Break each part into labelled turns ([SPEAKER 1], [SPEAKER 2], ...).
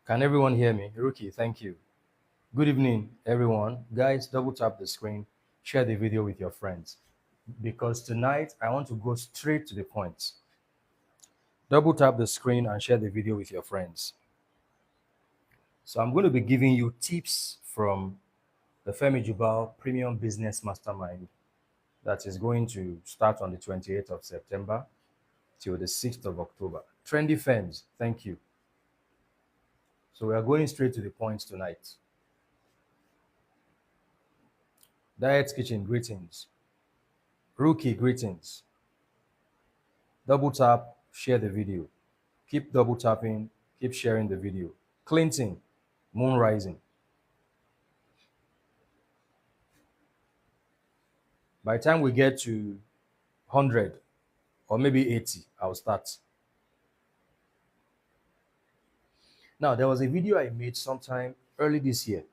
[SPEAKER 1] Can everyone hear me? Rookie, thank you. Good evening, everyone. Guys, double tap the screen, share the video with your friends. Because tonight, I want to go straight to the point. Double tap the screen and share the video with your friends. So, I'm going to be giving you tips from the Femi Jubal Premium Business Mastermind that is going to start on the 28th of September till the 6th of October. Trendy firms, thank you. So, we are going straight to the point tonight. Diet Kitchen, greetings. Rookie, greetings. Double tap, share the video. Keep double tapping, keep sharing the video. Clinton, moon rising. By the time we get to 100 or maybe 80, I'll start. Now, there was a video I made sometime early this year.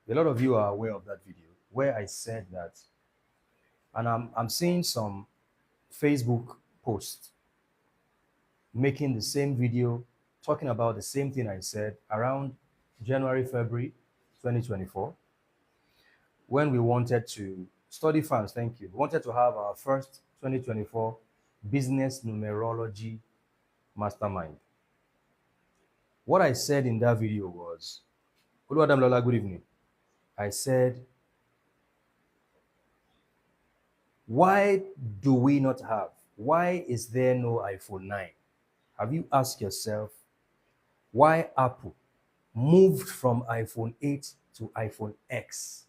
[SPEAKER 1] A lot of you are aware of that video where I said that, and I'm seeing some Facebook posts making the same video talking about the same thing I said around January, February 2024 when we wanted to study fans, thank you. We wanted to have our first 2024 business numerology mastermind. What I said in that video was, Oluwadam Lola, good evening. I said, why do we not have? Why is there no iPhone 9? Have you asked yourself why Apple moved from iPhone 8 to iPhone X?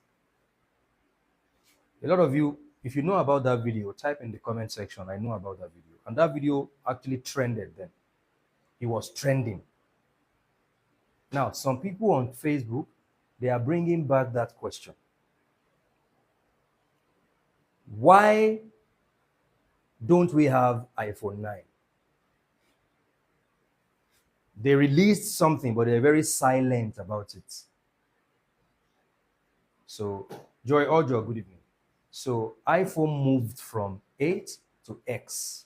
[SPEAKER 1] A lot of you, if you know about that video, type in the comment section, I know about that video. And that video actually trended then. It was trending. Now, some people on Facebook, they are bringing back that question. Why don't we have iPhone 9? They released something, but they're very silent about it. So, Joy Ojo, good evening. So, iPhone moved from 8 to X.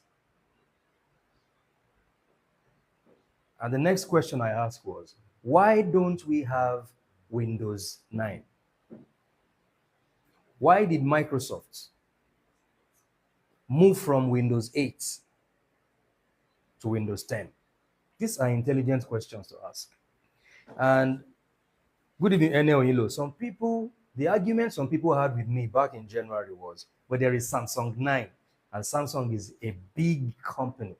[SPEAKER 1] And the next question I asked was, why don't we have Windows 9? Why did Microsoft move from Windows 8 to Windows 10? These are intelligent questions to ask. And good evening, Enel Ilo. Some people, the argument some people had with me back in January was, but there is Samsung 9, and Samsung is a big company.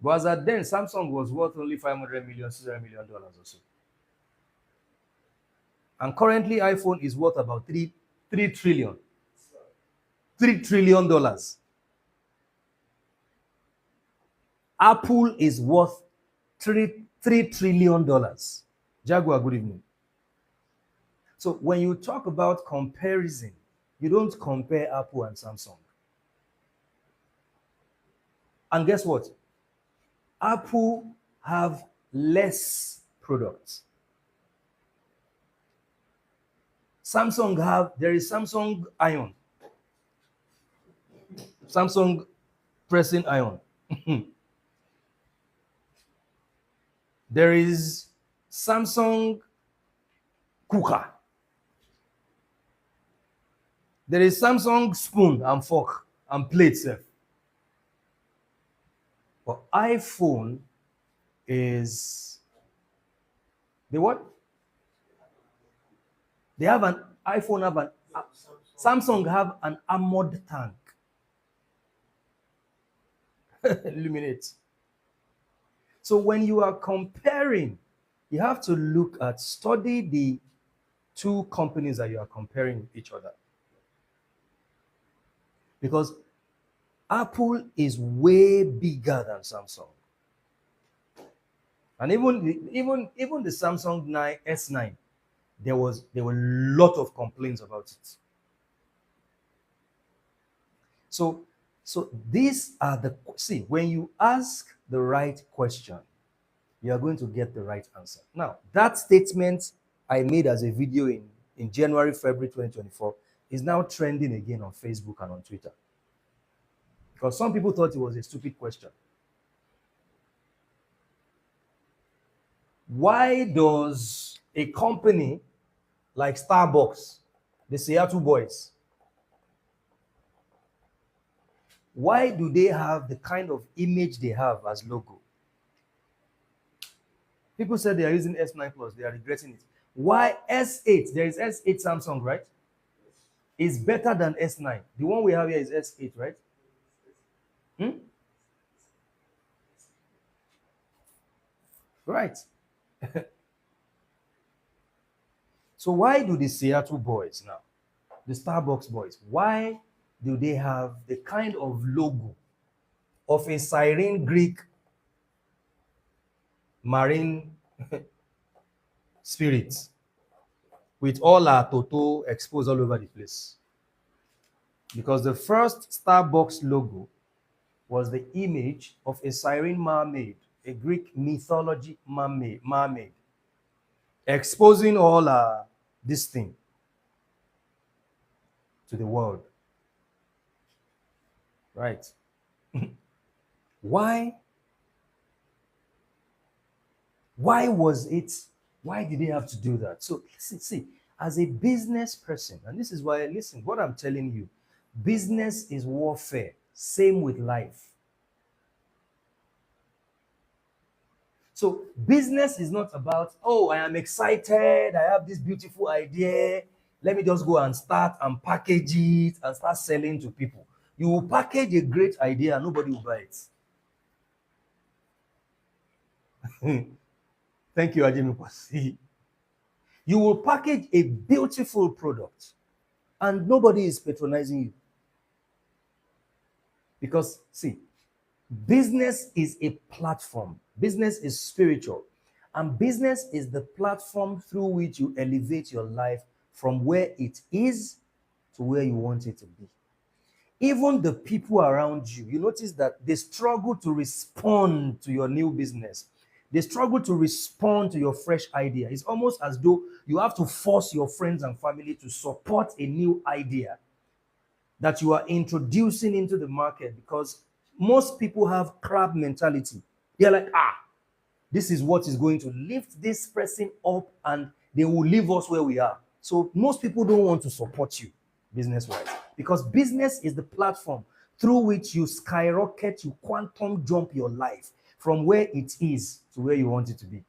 [SPEAKER 1] But as at then, Samsung was worth only $500 million, $600 million or so. And currently, iPhone is worth about $3 trillion. $3 trillion. Apple is worth $3 trillion. Jaguar, good evening. So when you talk about comparison, you don't compare Apple and Samsung. And guess what? Apple have less products. There is Samsung Iron. Samsung pressing iron. There is Samsung cooker. There is Samsung spoon and fork and plate set. But iPhone is the what? They have an iPhone have an Samsung have an armored tank. Illuminate. So when you are comparing, you have to study the two companies that you are comparing with each other. Because Apple is way bigger than Samsung. And even the Samsung S9, there were a lot of complaints about it. So these are when you ask the right question, you are going to get the right answer. Now, that statement I made as a video in January, February 2024 is now trending again on Facebook and on Twitter. Because some people thought it was a stupid question. Why does a company like Starbucks, the Seattle boys, why do they have the kind of image they have as logo? People said they are using S9 Plus, they are regretting it. Why S8? There is S8 Samsung, right? Is better than S9. The one we have here is S8, right? Hmm? Right. So why do the Seattle boys now, the Starbucks boys, why do they have the kind of logo of a siren Greek marine spirit with all our Toto exposed all over the place? Because the first Starbucks logo was the image of a siren mermaid, a Greek mythology mermaid exposing all this thing to the world. Right. Why? Why was it? Why did they have to do that? So listen, see, as a business person, and this is why, listen, what I'm telling you, business is warfare. Same with life. So business is not about, oh, I am excited, I have this beautiful idea. Let me just go and start and package it and start selling to people. You will package a great idea and nobody will buy it. Thank you, Ajimi Kwasi. You will package a beautiful product and nobody is patronizing you. Because, see, business is a platform, business is spiritual, and business is the platform through which you elevate your life from where it is to where you want it to be. Even the people around you, you notice that they struggle to respond to your new business. They struggle to respond to your fresh idea. It's almost as though you have to force your friends and family to support a new idea that you are introducing into the market, because most people have crab mentality. They're like, this is what is going to lift this person up and they will leave us where we are. So most people don't want to support you business-wise, because business is the platform through which you skyrocket, you quantum jump your life from where it is to where you want it to be.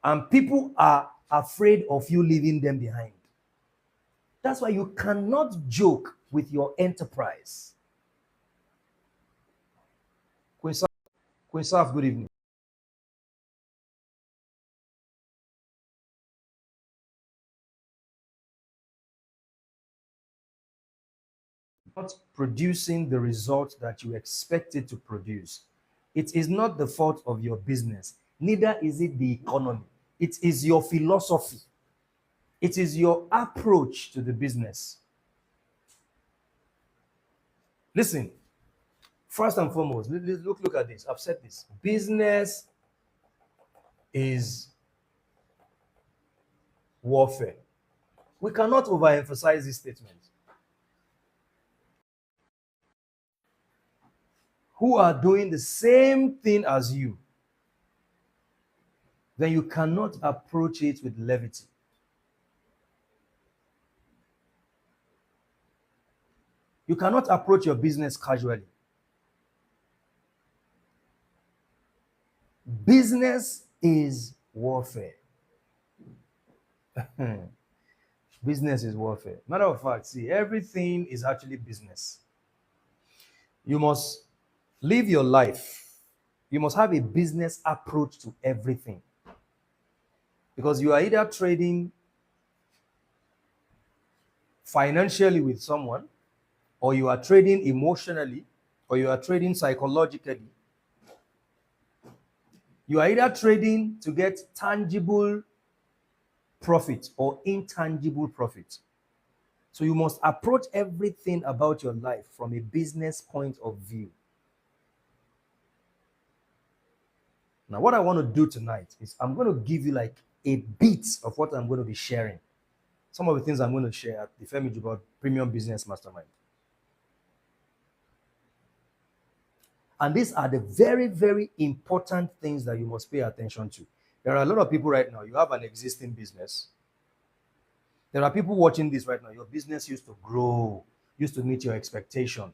[SPEAKER 1] And people are afraid of you leaving them behind. That's why you cannot joke with your enterprise. Queen Saf, good evening. Not producing the result that you expect it to produce. It is not the fault of your business, neither is it the economy. It is your philosophy, it is your approach to the business. Listen, first and foremost, look at this. I've said this. Business is warfare. We cannot overemphasize this statement. Who are doing the same thing as you, then you cannot approach it with levity. You cannot approach your business casually. Business is warfare. Business is warfare. Matter of fact, see, everything is actually business. You must live your life. You must have a business approach to everything. Because you are either trading financially with someone, or you are trading emotionally, or you are trading psychologically. You are either trading to get tangible profit or intangible profit. So you must approach everything about your life from a business point of view. Now, what I want to do tonight is I'm going to give you like a bit of what I'm going to be sharing. Some of the things I'm going to share at the Femi Jubal Premium Business Mastermind. And these are the very, very important things that you must pay attention to. There are a lot of people right now. You have an existing business. There are people watching this right now. Your business used to grow, used to meet your expectation.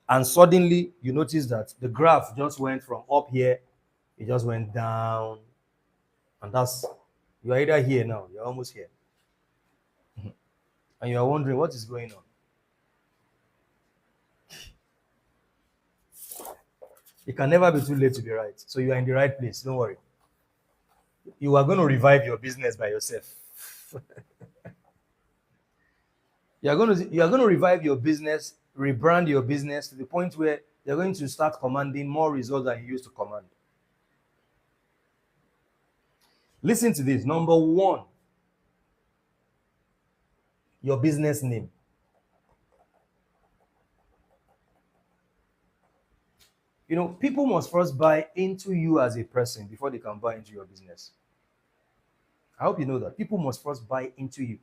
[SPEAKER 1] And suddenly you notice that the graph just went from up here, it just went down. And that's, you're either here now, you're almost here. And you're wondering what is going on. It can never be too late to be right. So you are in the right place. Don't worry. You are going to revive your business by yourself. You are going to revive your business, rebrand your business to the point where you're going to start commanding more results than you used to command. Listen to this. Number one, your business name. You know, people must first buy into you as a person before they can buy into your business. I hope you know that. People must first buy into you.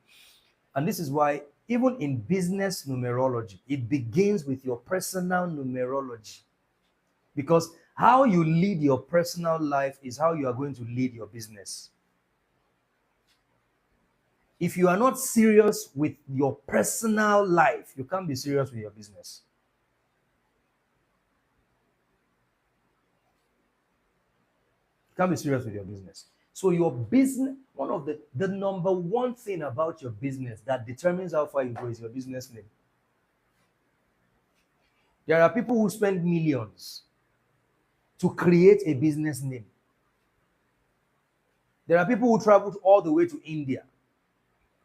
[SPEAKER 1] And this is why, even in business numerology, it begins with your personal numerology. Because how you lead your personal life is how you are going to lead your business. If you are not serious with your personal life, you can't be serious with your business. You can't be serious with your business. So your business, one of the number one thing about your business that determines how far you go is your business name. There are people who spend millions to create a business name. There are people who travel all the way to India.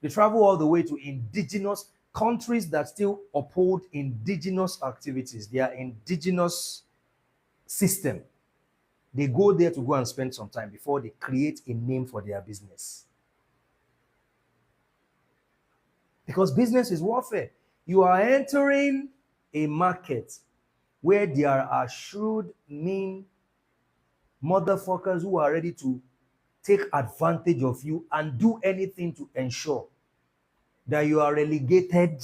[SPEAKER 1] They travel all the way to indigenous countries that still uphold indigenous activities, their indigenous system. They go there to go and spend some time before they create a name for their business. Because business is warfare. You are entering a market where there are shrewd, mean motherfuckers who are ready to take advantage of you and do anything to ensure that you are relegated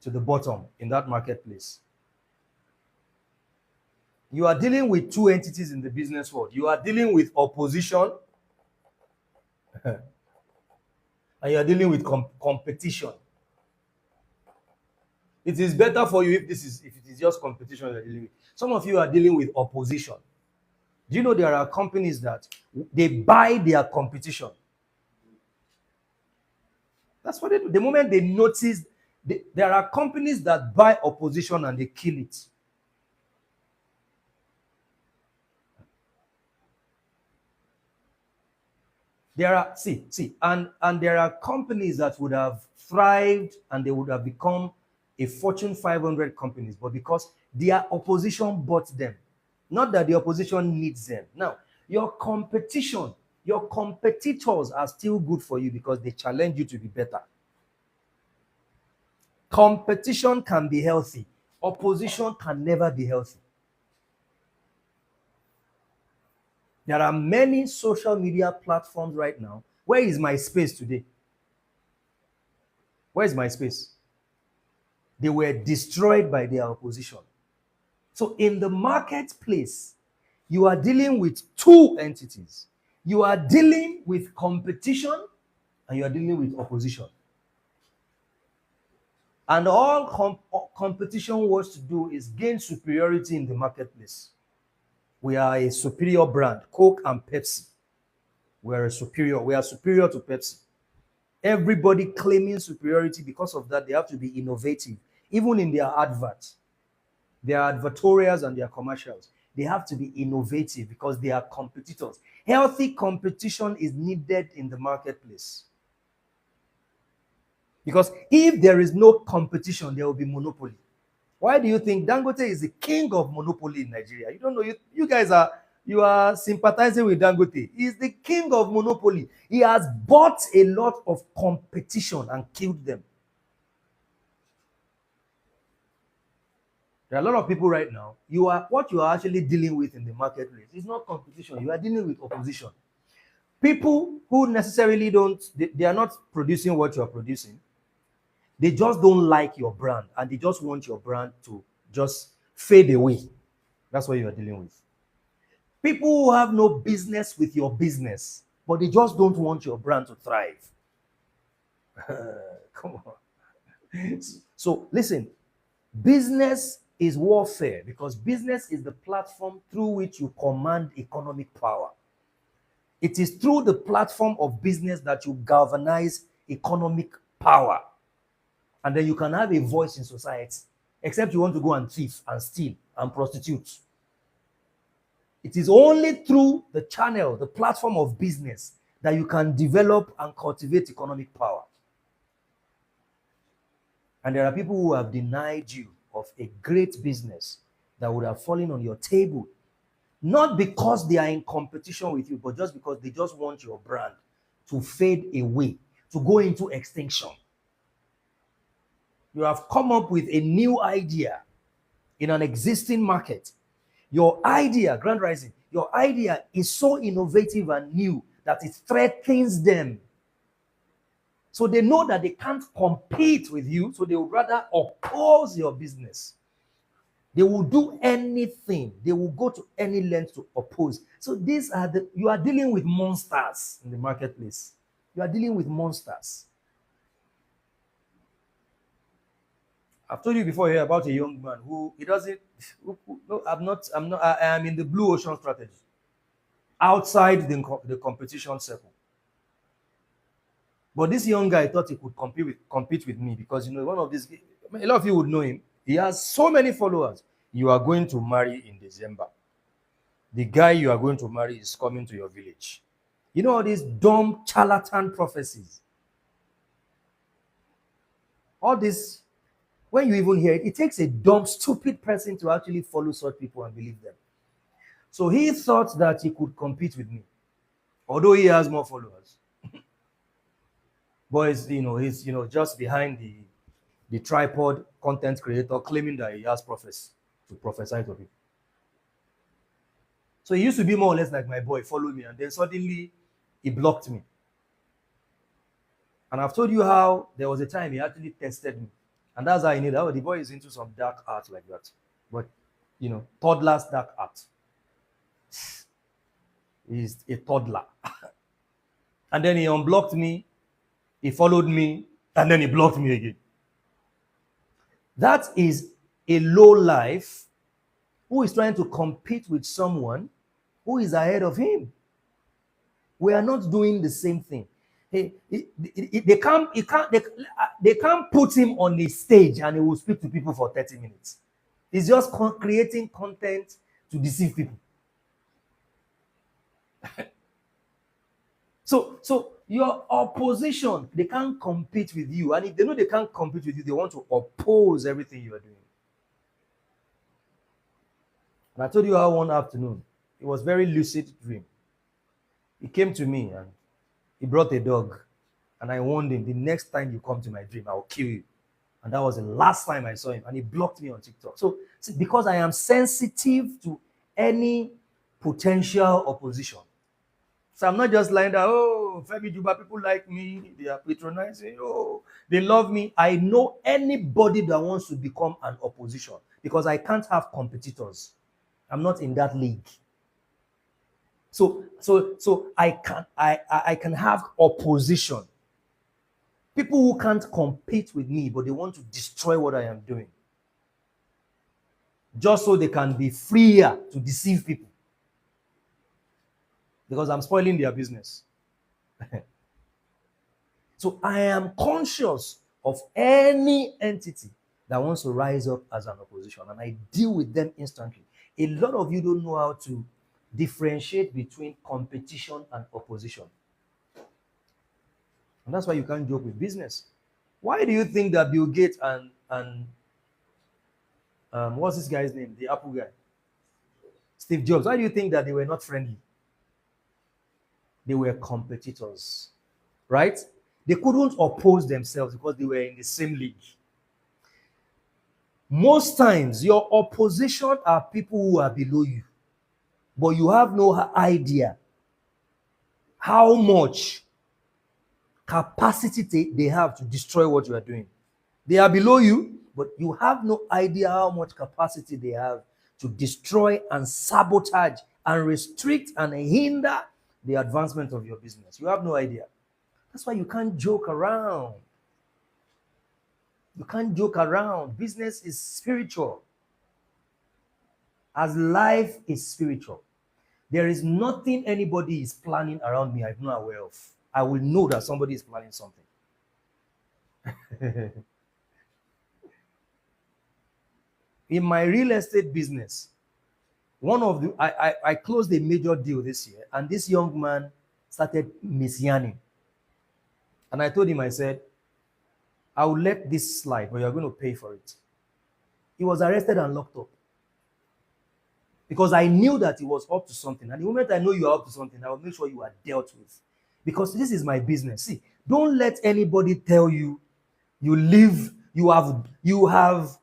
[SPEAKER 1] to the bottom in that marketplace. You are dealing with two entities in the business world. You are dealing with opposition and you are dealing with competition. It is better for you if it is just competition you're dealing with. Some of you are dealing with opposition. Do you know there are companies that they buy their competition? That's what they do. The moment they notice, there are companies that buy opposition and they kill it. There are, and there are companies that would have thrived and they would have become a Fortune 500 companies, but because their opposition bought them. Not that the opposition needs them. Now, your competition, your competitors are still good for you because they challenge you to be better. Competition can be healthy. Opposition can never be healthy. There are many social media platforms right now. Where is my space today? Where is my space? They were destroyed by their opposition. So in the marketplace, you are dealing with two entities. You are dealing with competition and you are dealing with opposition. And all competition wants to do is gain superiority in the marketplace. We are a superior brand, Coke and Pepsi. We are superior to Pepsi. Everybody claiming superiority. Because of that, they have to be innovative. Even in their adverts, their advertorials and their commercials, they have to be innovative because they are competitors. Healthy competition is needed in the marketplace. Because if there is no competition, there will be monopoly. Why do you think Dangote is the king of monopoly in Nigeria? You don't know. You guys are sympathizing with Dangote. He's the king of monopoly. He has bought a lot of competition and killed them. There are a lot of people right now. What you are actually dealing with in the marketplace is not competition. You are dealing with opposition. People who necessarily they are not producing what you are producing. They just don't like your brand and they just want your brand to just fade away. That's what you are dealing with. People who have no business with your business, but they just don't want your brand to thrive. Come on. So listen, business is warfare because business is the platform through which you command economic power. It is through the platform of business that you galvanize economic power. And then you can have a voice in society, except you want to go and thief and steal and prostitute. It is only through the channel, the platform of business, that you can develop and cultivate economic power. And there are people who have denied you of a great business that would have fallen on your table, not because they are in competition with you, but just because they just want your brand to fade away, to go into extinction. You have come up with a new idea in an existing market. Your idea, Grand Rising, your idea is so innovative and new that it threatens them. So they know that they can't compete with you, so they would rather oppose your business. They will do anything. They will go to any length to oppose. So you are dealing with monsters in the marketplace. You are dealing with monsters. I've told you before here about a young man who he doesn't. No, I am in the blue ocean strategy. Outside the competition circle. But this young guy thought he could compete with me because, one of these, a lot of you would know him. He has so many followers. You are going to marry in December. The guy you are going to marry is coming to your village. You know all these dumb charlatan prophecies. All this, when you even hear it, it takes a dumb, stupid person to actually follow such people and believe them. So he thought that he could compete with me, although he has more followers. But he's just behind the tripod content creator claiming that he has prophets to prophesy to people. So he used to be more or less like my boy, follow me, and then suddenly he blocked me. And I've told you how there was a time he actually tested me. And that's how I knew that the boy is into some dark art like that. But, toddler's dark art. He's a toddler. And then he unblocked me. He followed me, and then he blocked me again. That is a low life who is trying to compete with someone who is ahead of him. We are not doing the same thing. They can't put him on the stage and he will speak to people for 30 minutes. He's just creating content to deceive people. So your opposition, they can't compete with you. And if they know they can't compete with you, they want to oppose everything you are doing. And I told you how one afternoon, it was very lucid dream. He came to me and he brought a dog. And I warned him, the next time you come to my dream, I will kill you. And that was the last time I saw him. And he blocked me on TikTok. So because I am sensitive to any potential opposition. So I'm not just lying there, Femi, Jubal, people like me, they are patronizing, they love me. I know anybody that wants to become an opposition because I can't have competitors. I'm not in that league. So I can have opposition. People who can't compete with me, but they want to destroy what I am doing. Just so they can be freer to deceive people. Because I'm spoiling their business. So I am conscious of any entity that wants to rise up as an opposition, and I deal with them instantly. A lot of you don't know how to differentiate between competition and opposition. And that's why you can't joke with business. Why do you think that Bill Gates and what's this guy's name? The Apple guy. Steve Jobs. Why do you think that they were not friendly? They were competitors, right? They couldn't oppose themselves because they were in the same league. Most times, your opposition are people who are below you, but you have no idea how much capacity they have to destroy what you are doing. They are below you, but you have no idea how much capacity they have to destroy and sabotage and restrict and hinder the advancement of your business. You have no idea. That's why you can't joke around. You can't joke around. Business is spiritual, as life is spiritual. There is nothing anybody is planning around me I'm not aware of. I will know that somebody is planning something. In my real estate business, I closed a major deal this year, and this young man started misyanning. And I told him, I said, I will let this slide, but you're going to pay for it. He was arrested and locked up. Because I knew that he was up to something. And the moment I know you are up to something, I will make sure you are dealt with. Because this is my business. See, don't let anybody tell you you have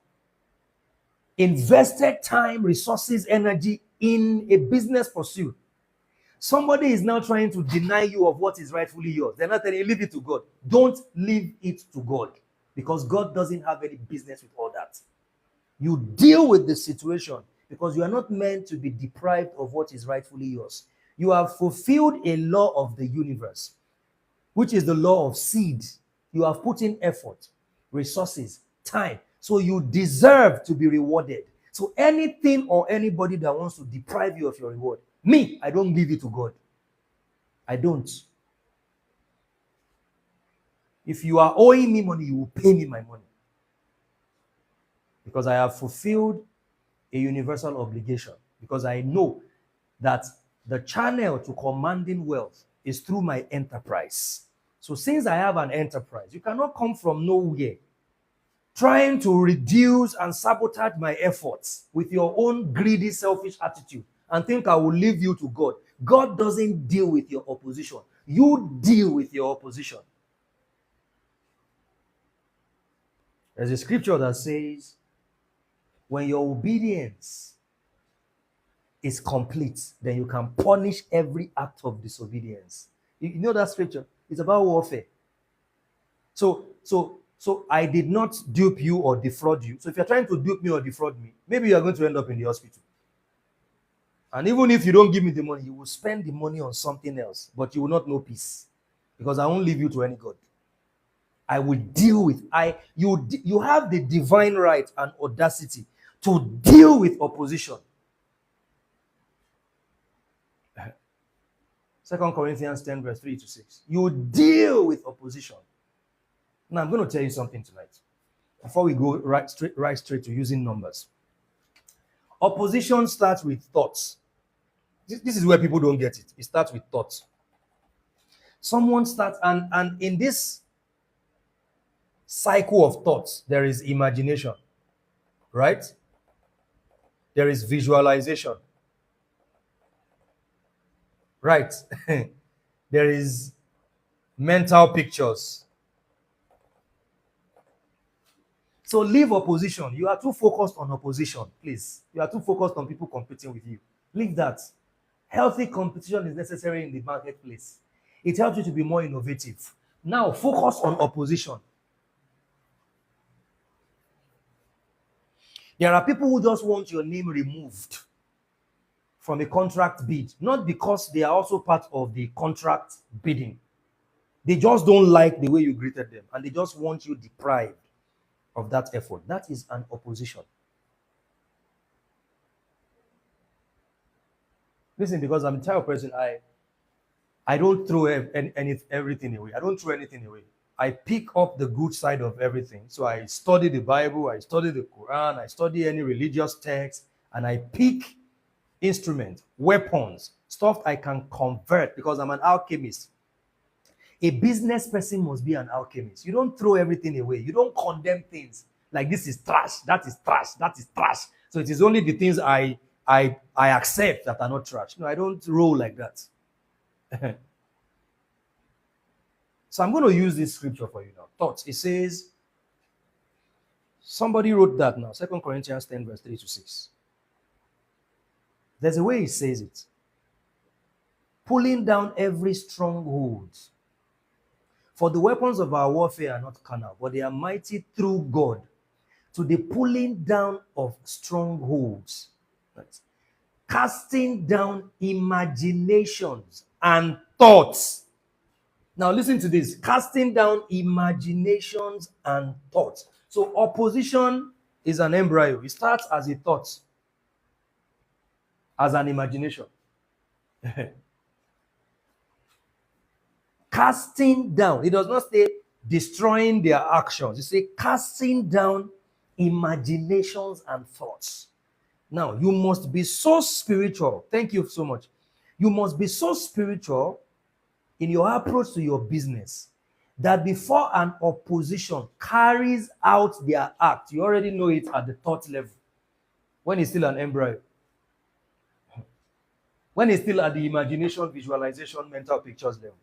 [SPEAKER 1] invested time, resources, energy in a business pursuit. Somebody is now trying to deny you of what is rightfully yours. They're not telling you, leave it to God. Don't leave it to God, because God doesn't have any business with all that. You deal with the situation, because you are not meant to be deprived of what is rightfully yours. You have fulfilled a law of the universe, which is the law of seed. You have put in effort, resources, time. So you deserve to be rewarded. So anything or anybody that wants to deprive you of your reward, I don't give it to God. I don't. If you are owing me money, you will pay me my money. Because I have fulfilled a universal obligation. Because I know that the channel to commanding wealth is through my enterprise. So since I have an enterprise, you cannot come from nowhere trying to reduce and sabotage my efforts with your own greedy, selfish attitude and think I will leave you to God. God doesn't deal with your opposition. You deal with your opposition. There's a scripture that says, when your obedience is complete, then you can punish every act of disobedience. You know that scripture? It's about warfare. So I did not dupe you or defraud you. So if you're trying to dupe me or defraud me, maybe you're going to end up in the hospital. And even if you don't give me the money, you will spend the money on something else, but you will not know peace, because I won't leave you to any God. I will deal with you have the divine right and audacity to deal with opposition. 2 Corinthians 10 verse 3 to 6. You deal with opposition. Now I'm going to tell you something tonight, before we go right straight to using numbers. Opposition starts with thoughts. This is where people don't get it. It starts with thoughts. Someone starts, and in this cycle of thoughts, there is imagination, right? There is visualization, right? There is mental pictures. So leave opposition. You are too focused on opposition, please. You are too focused on people competing with you. Leave that. Healthy competition is necessary in the marketplace. It helps you to be more innovative. Now focus on opposition. There are people who just want your name removed from a contract bid, not because they are also part of the contract bidding. They just don't like the way you greeted them, and they just want you deprived of that effort. That is an opposition. Listen, because I'm the type of person, I don't throw everything away. I don't throw anything away. I pick up the good side of everything. So I study the Bible, I study the Quran, I study any religious text, and I pick instruments, weapons, stuff I can convert, because I'm an alchemist. A business person must be an alchemist. You don't throw everything away. You don't condemn things like this is trash, that is trash, that is trash. So it is only the things I accept that are not trash. No, I don't roll like that. So I'm going to use this scripture for you now. Thoughts. It says, somebody wrote that now, 2 Corinthians 10 verse 3 to 6. There's a way it says it. Pulling down every stronghold. For the weapons of our warfare are not carnal, but they are mighty through God to the pulling down of strongholds. Right. casting down imaginations and thoughts. Now, listen to this, casting down imaginations and thoughts. So, opposition is an embryo, it starts as a thought, as an imagination. Casting down, it does not say destroying their actions, it says casting down imaginations and thoughts. Now, you must be so spiritual. Thank you so much. You must be so spiritual in your approach to your business that before an opposition carries out their act, you already know it at the thought level, when it's still an embryo, when it's still at the imagination, visualization, mental pictures level.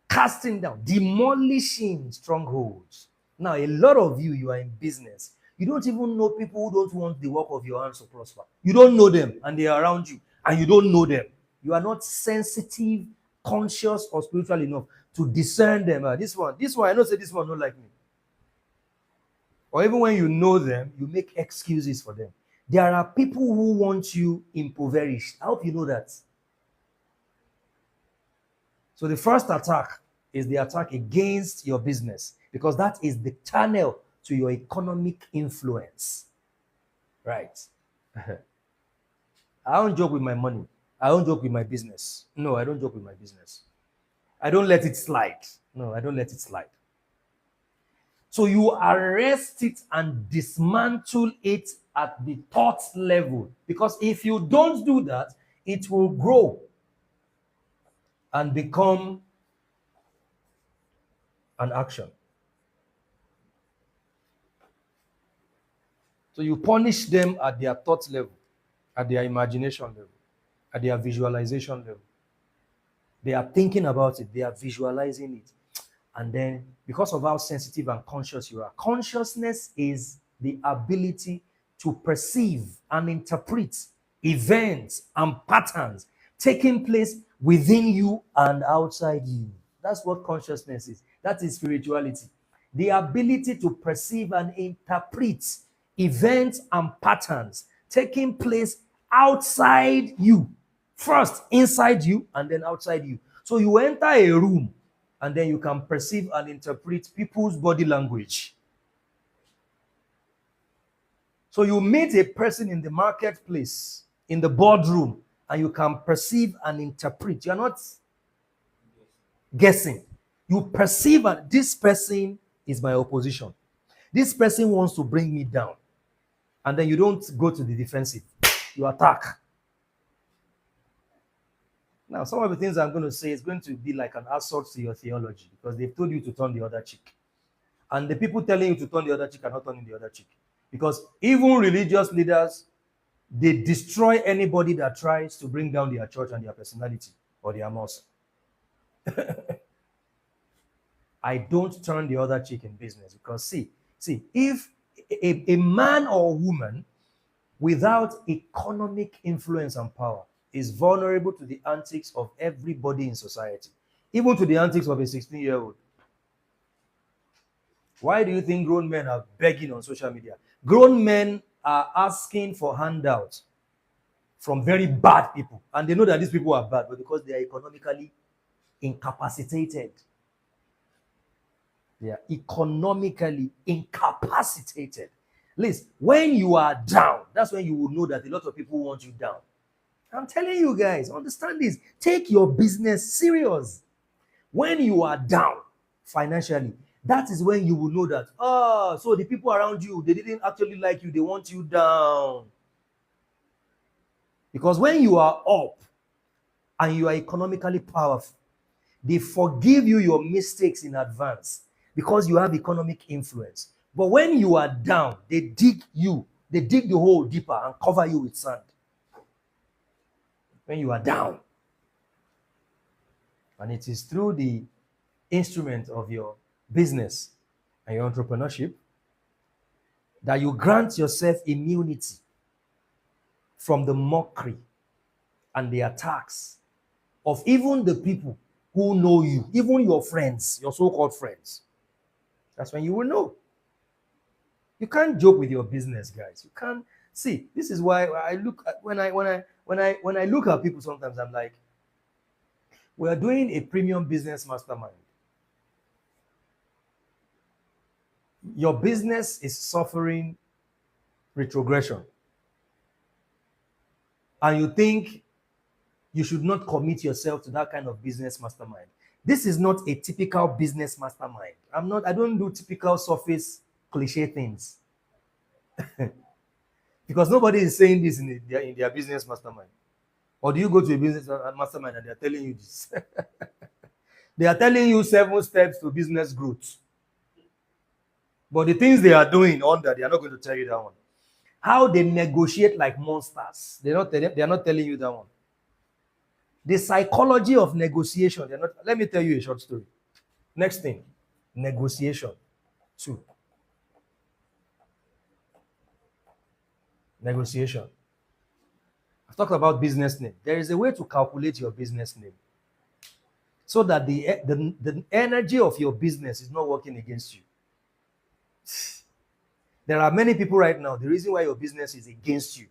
[SPEAKER 1] Casting down, demolishing strongholds. Now, a lot of you are in business. You don't even know people who don't want the work of your hands to prosper. You don't know them, and they are around you, and you don't know them. You are not sensitive, conscious, or spiritual enough to discern them. This one, I know say this one don't like me. Or even when you know them, you make excuses for them. There are people who want you impoverished. I hope you know that. So the first attack is the attack against your business, because that is the channel to your economic influence. Right? I don't joke with my money. I don't joke with my business. No, I don't joke with my business. I don't let it slide. No, I don't let it slide. So you arrest it and dismantle it at the thought level. Because if you don't do that, it will grow and become an action. So you punish them at their thought level, at their imagination level, at their visualization level. They are thinking about it, they are visualizing it. And then, because of how sensitive and conscious you are, consciousness is the ability to perceive and interpret events and patterns taking place within you and outside you. That's what consciousness is. That is spirituality. The ability to perceive and interpret events and patterns taking place outside you. First, inside you, and then outside you. So you enter a room, and then you can perceive and interpret people's body language. So you meet a person in the marketplace, in the boardroom, and you can perceive and interpret. You're not guessing. You perceive that this person is my opposition. This person wants to bring me down. And then you don't go to the defensive. You attack. Now, some of the things I'm going to say is going to be like an assault to your theology, because they've told you to turn the other cheek. And the people telling you to turn the other cheek are not turning the other cheek. Because even religious leaders, they destroy anybody that tries to bring down their church and their personality or their mosque. I don't turn the other cheek in business, because see, if a man or woman without economic influence and power is vulnerable to the antics of everybody in society, even to the antics of a 16-year-old. Why do you think grown men are begging on social media? Grown men are asking for handouts from very bad people. And they know that these people are bad, but because they are economically incapacitated. They are economically incapacitated. Listen, when you are down, that's when you will know that a lot of people want you down. I'm telling you guys, understand this. Take your business serious. When you are down financially, that is when you will know that, so the people around you, they didn't actually like you. They want you down. Because when you are up and you are economically powerful, they forgive you your mistakes in advance because you have economic influence. But when you are down, they dig the hole deeper and cover you with sand. When you are down. And it is through the instrument of your business and your entrepreneurship that you grant yourself immunity from the mockery and the attacks of even the people who know you, even your friends, your so-called friends. That's when you will know. You can't joke with your business, guys. You can't See, this is why I look at when I look at people sometimes I'm like, we are doing a premium business mastermind. Your business is suffering retrogression, and you think you should not commit yourself to that kind of business mastermind. This is not a typical business mastermind. I don't do typical surface cliche things because nobody is saying this in their business mastermind. Or do you go to a business mastermind and they're telling you this? They are telling you 7 steps to business growth. But the things they are doing under, they are not going to tell you that one. How they negotiate like monsters. They are not telling you that one. The psychology of negotiation. They're not. Let me tell you a short story. Next thing, negotiation. 2. Negotiation. I've talked about business name. There is a way to calculate your business name so that the energy of your business is not working against you. There are many people right now, the reason why your business is against you,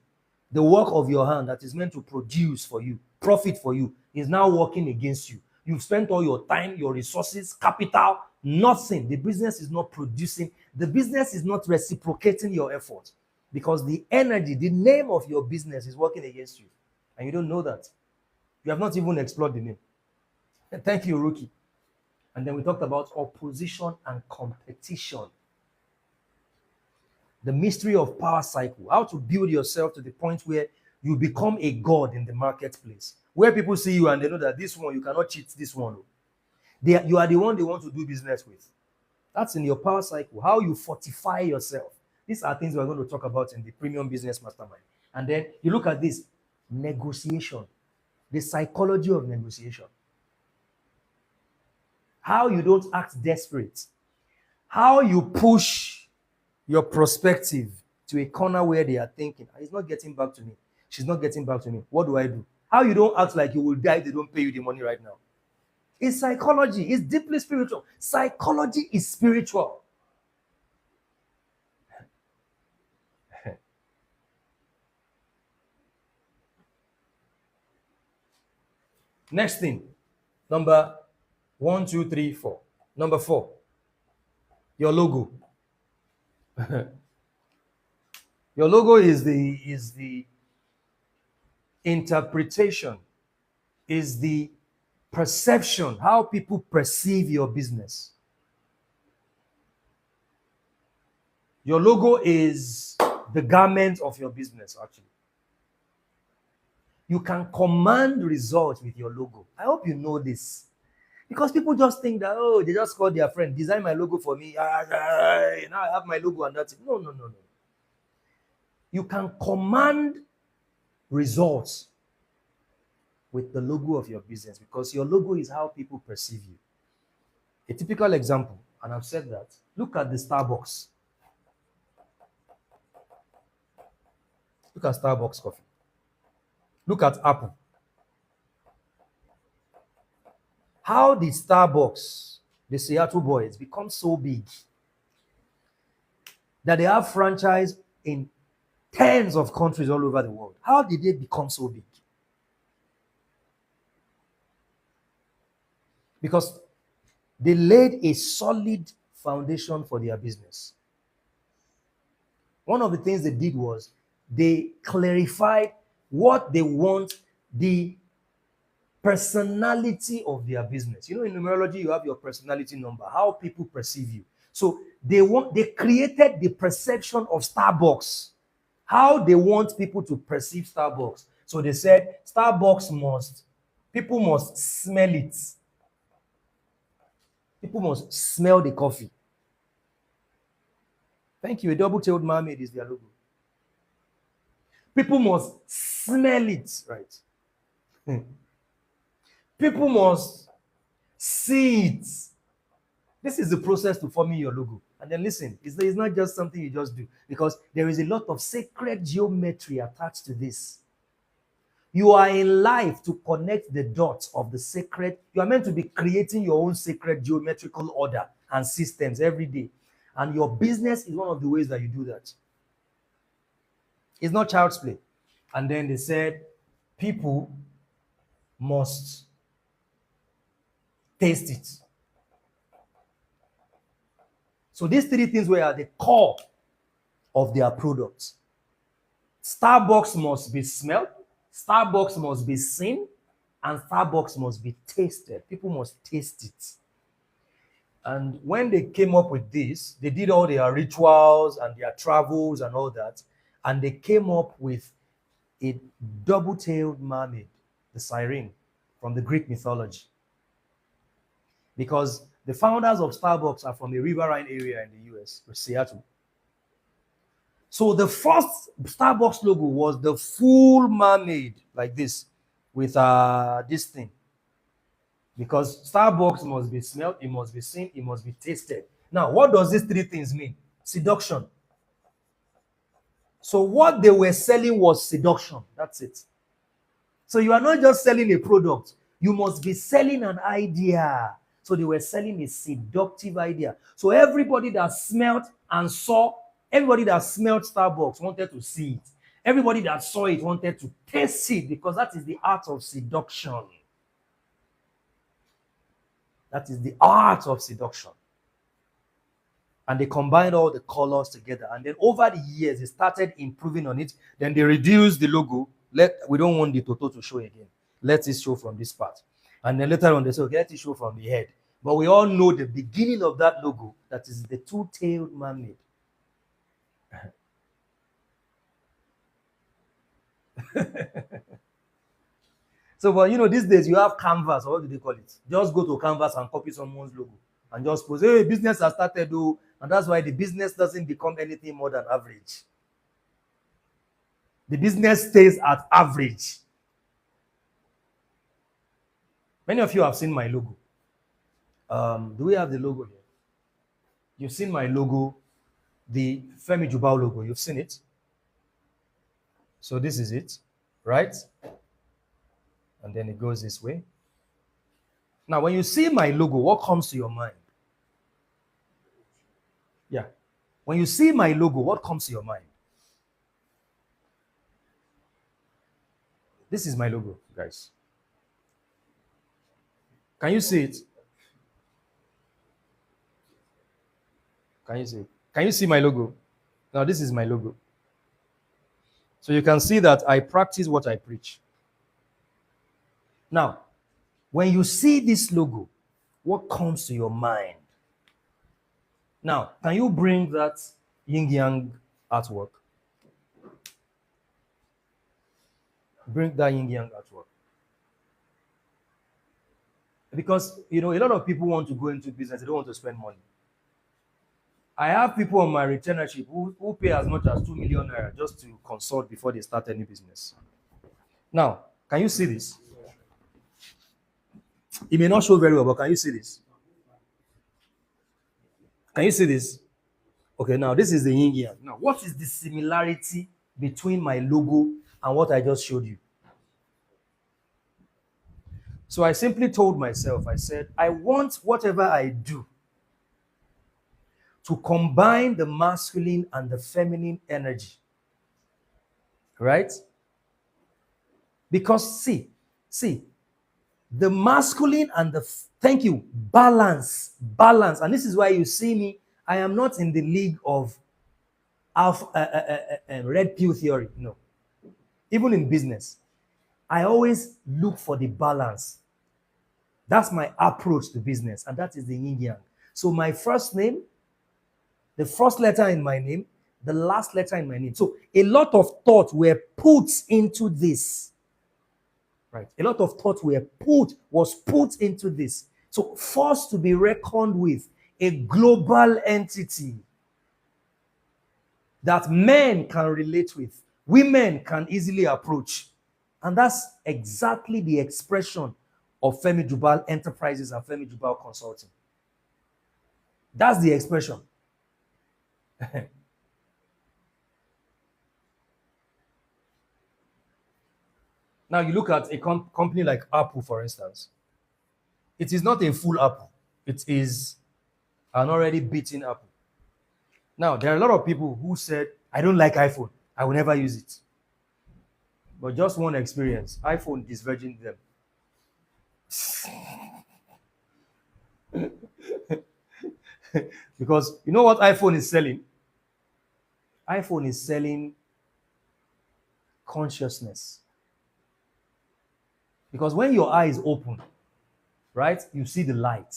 [SPEAKER 1] the work of your hand that is meant to produce for you, profit for you, is now working against you. You've spent all your time, your resources, capital, nothing. The business is not producing. The business is not reciprocating your effort because the energy, the name of your business is working against you. And you don't know that. You have not even explored the name. Thank you, Rookie. And then we talked about opposition and competition. The mystery of power cycle, how to build yourself to the point where you become a god in the marketplace, where people see you and they know that this one, you cannot cheat this one. You are the one they want to do business with. That's in your power cycle, how you fortify yourself. These are things we're going to talk about in the Premium Business Mastermind. And then you look at this, negotiation, the psychology of negotiation. How you don't act desperate. How you push your perspective to a corner where they are thinking, he's not getting back to me. She's not getting back to me. What do I do? How you don't act like you will die if they don't pay you the money right now. It's psychology. It's deeply spiritual. Psychology is spiritual. Next thing, number 1, 2, 3, 4. Number 4, your logo. Your logo is the interpretation, is the perception, how people perceive your business. Your logo is the garment of your business, actually. You can command results with your logo. I hope you know this. Because people just think that, oh, they just call their friend, design my logo for me. Now I have my logo and that's it. No. You can command results with the logo of your business because your logo is how people perceive you. A typical example, and I've said that, look at the Starbucks. Look at Starbucks coffee. Look at Apple. How did Starbucks, the Seattle boys, become so big that they have franchise in tens of countries all over the world? How did they become so big? Because they laid a solid foundation for their business. One of the things they did was they clarified what they want, the personality of their business. You know, in numerology, you have your personality number, how people perceive you. So they created the perception of Starbucks, how they want people to perceive Starbucks. So they said people must smell it. People must smell the coffee. Thank you. A double-tailed mermaid is their logo. People must smell it, right? People must see it. This is the process to forming your logo. And then listen, it's not just something you just do, because there is a lot of sacred geometry attached to this. You are in life to connect the dots of the sacred. You are meant to be creating your own sacred geometrical order and systems every day. And your business is one of the ways that you do that. It's not child's play. And then they said people must taste it. So these three things were at the core of their products. Starbucks must be smelled, Starbucks must be seen, and Starbucks must be tasted. People must taste it. And when they came up with this, they did all their rituals and their travels and all that, and they came up with a double-tailed mermaid, the siren, from the Greek mythology. Because the founders of Starbucks are from the riverine area in the US, Seattle. So the first Starbucks logo was the full mermaid, like this, with this thing. Because Starbucks must be smelled, it must be seen, it must be tasted. Now, what does these three things mean? Seduction. So what they were selling was seduction. That's it. So you are not just selling a product, you must be selling an idea. So they were selling a seductive idea. So everybody that smelled and saw, everybody that smelled Starbucks wanted to see it. Everybody that saw it wanted to taste it, because that is the art of seduction. That is the art of seduction. And they combined all the colors together. And then over the years, they started improving on it. Then they reduced the logo. We don't want the Toto to show again. Let it show from this part. And then later on, they said, okay, let it show from the head. But we all know the beginning of that logo, that is the two-tailed mermaid. So, but these days you have canvas, or what do they call it? Just go to canvas and copy someone's logo and just post, hey, business has started, though. And that's why the business doesn't become anything more than average. The business stays at average. Many of you have seen my logo. Do we have the logo here? You've seen my logo, the Femi Jubal logo. You've seen it. So this is it, right? And then it goes this way. Now, when you see my logo, what comes to your mind? Yeah. When you see my logo, what comes to your mind? This is my logo, guys. Can you see it? Can you see it? Can you see my logo? Now, this is my logo. So you can see that I practice what I preach. Now, when you see this logo, what comes to your mind? Now, can you bring that yin-yang artwork? Bring that yin-yang artwork. Because, a lot of people want to go into business. They don't want to spend money. I have people on my retainership who pay as much as 2 million naira just to consult before they start any business. Now, can you see this? It may not show very well, but can you see this? Can you see this? Okay, now this is the yin yang. Now, what is the similarity between my logo and what I just showed you? So I simply told myself, I said, I want whatever I do to combine the masculine and the feminine energy. Right? Because see, the masculine and the balance. And this is why you see me, I am not in the league of red pill theory. No. Even in business, I always look for the balance. That's my approach to business, and that is the yin yang. So my first name, the first letter in my name, the last letter in my name. So a lot of thought were put into this. Right. A lot of thought was put into this. So forced to be reckoned with, a global entity that men can relate with, women can easily approach. And that's exactly the expression of Femi Jubal Enterprises and Femi Jubal Consulting. That's the expression. Now you look at a company like Apple, for instance. It is not a full Apple. It is an already beaten Apple. Now, there are a lot of people who said, I don't like iPhone. I will never use it. But just one experience, iPhone disvirgin them. Because you know what iPhone is selling? iPhone is selling consciousness. Because when your eye is open, right, you see the light.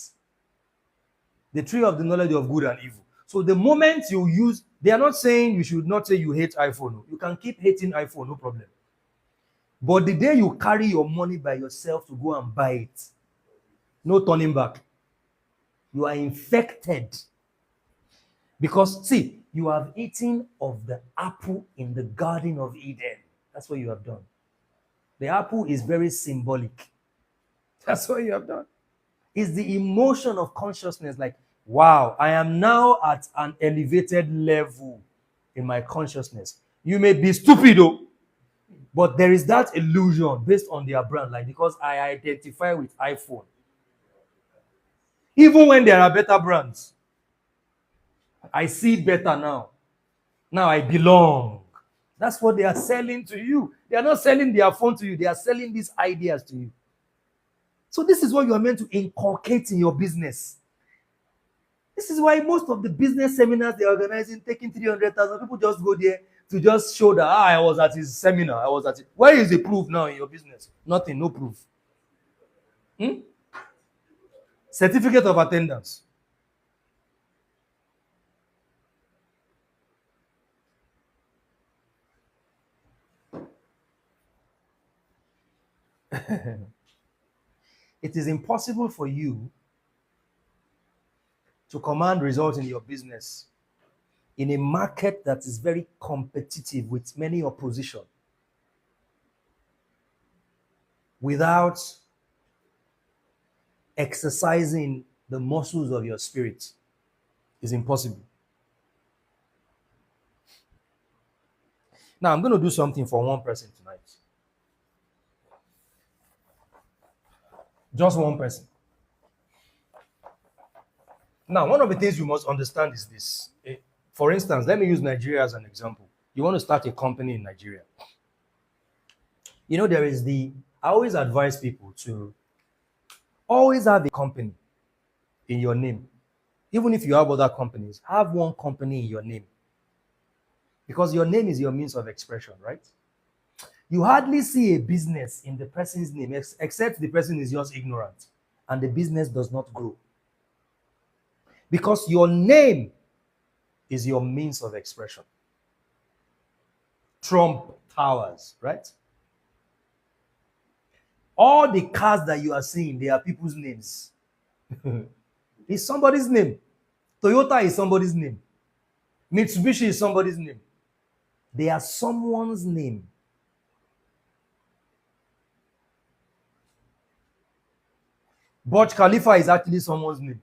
[SPEAKER 1] The tree of the knowledge of good and evil. So the moment you use, they are not saying you should not say you hate iPhone. You can keep hating iPhone, no problem. But the day you carry your money by yourself to go and buy it, no turning back. You are infected. Because, see, you have eaten of the apple in the Garden of Eden. That's what you have done. The apple is very symbolic. That's what you have done. It's the emotion of consciousness, like, wow, I am now at an elevated level in my consciousness. You may be stupid, though, but there is that illusion based on their brand, like, because I identify with iPhone. Even when there are better brands, I see better now. Now I belong. That's what they are selling to you. They are not selling their phone to you. They are selling these ideas to you. So this is what you are meant to inculcate in your business. This is why most of the business seminars they're organizing, taking 300,000 people just go there to just show that, I was at his seminar. I was at it. Where is the proof now in your business? Nothing, no proof. Certificate of attendance. It is impossible for you to command results in your business in a market that is very competitive with many opposition without exercising the muscles of your spirit. Is impossible. Now, I'm going to do something for one person tonight. Just one person. Now, one of the things you must understand is this. For instance, let me use Nigeria as an example. You want to start a company in Nigeria. You know, I always advise people to always have a company in your name. Even if you have other companies, have one company in your name. Because your name is your means of expression, right? You hardly see a business in the person's name, except the person is just ignorant and the business does not grow. Because your name is your means of expression. Trump Towers, right? All the cars that you are seeing, they are people's names. It's somebody's name. Toyota is somebody's name. Mitsubishi is somebody's name. They are someone's name. Burj Khalifa is actually someone's name.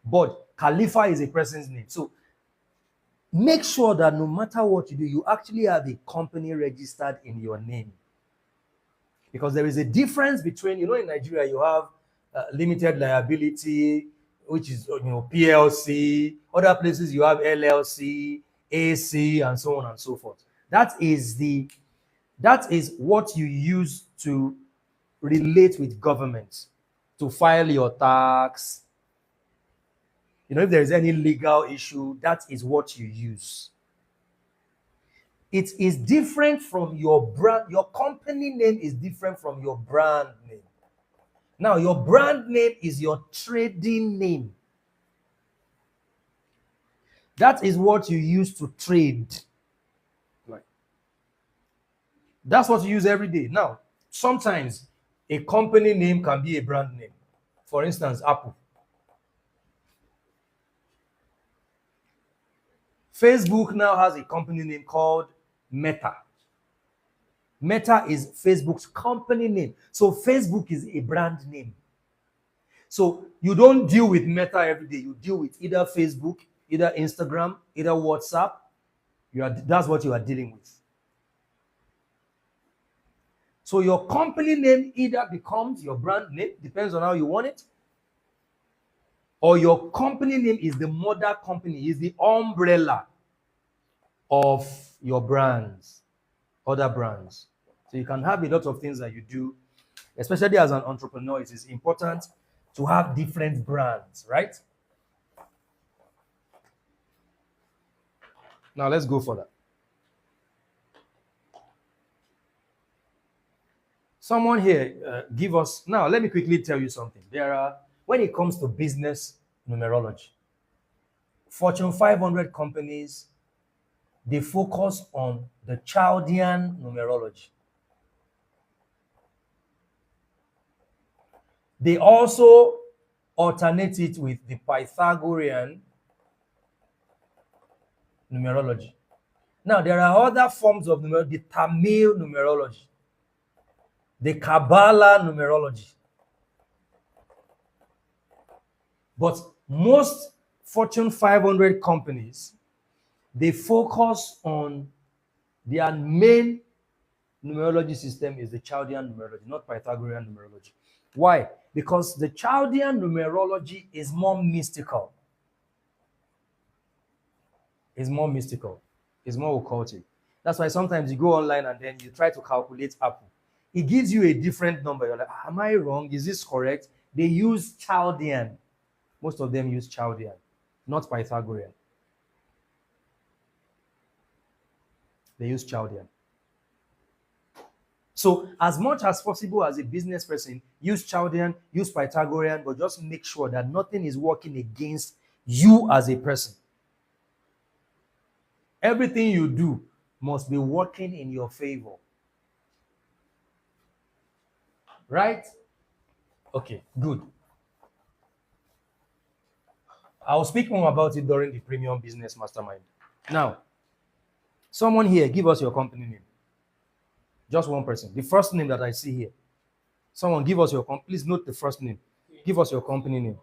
[SPEAKER 1] But Khalifa is a person's name. So make sure that no matter what you do, you actually have a company registered in your name. Because there is a difference between, in Nigeria, you have limited liability, which is, PLC. Other places, you have LLC, AC, and so on and so forth. That is what you use to relate with government, to file your tax. If there is any legal issue, that is what you use. It is different from your brand. Your company name is different from your brand name. Now, your brand name is your trading name. That is what you use to trade. Right. That's what you use every day. Now, sometimes a company name can be a brand name. For instance, Apple. Facebook now has a company name called Meta. Meta is Facebook's company name. So Facebook is a brand name. So you don't deal with Meta every day. You deal with either Facebook, either Instagram, either WhatsApp. That's what you are dealing with. So your company name either becomes your brand name, depends on how you want it, or your company name is the mother company, is the umbrella of your brands, other brands. So you can have a lot of things that you do, especially as an entrepreneur. It is important to have different brands, right? Now let's go for that. Someone here, give us, now let me quickly tell you something. There are, when it comes to business numerology, Fortune 500 companies, they focus on the Chaldean numerology. They also alternate it with the Pythagorean numerology. Now, there are other forms of numerology, the Tamil numerology, the Kabbalah numerology. But most Fortune 500 companies, they focus on their main numerology system is the Chaldean numerology, not Pythagorean numerology. Why? Because the Chaldean numerology is more mystical. It's more mystical. It's more occultic. That's why sometimes you go online and then you try to calculate Apple. It gives you a different number. You're like, am I wrong? Is this correct? They use Chaldean. Most of them use Chaldean, not Pythagorean. They use Chaldean. So as much as possible as a business person, use Chaldean, use Pythagorean, but just make sure that nothing is working against you as a person. Everything you do must be working in your favor. Right? Okay, good. I'll speak more about it during the Premium Business Mastermind. Now, someone here, give us your company name. Just one person. The first name that I see here. Someone give us your company. Please note the first name. Give us your company name.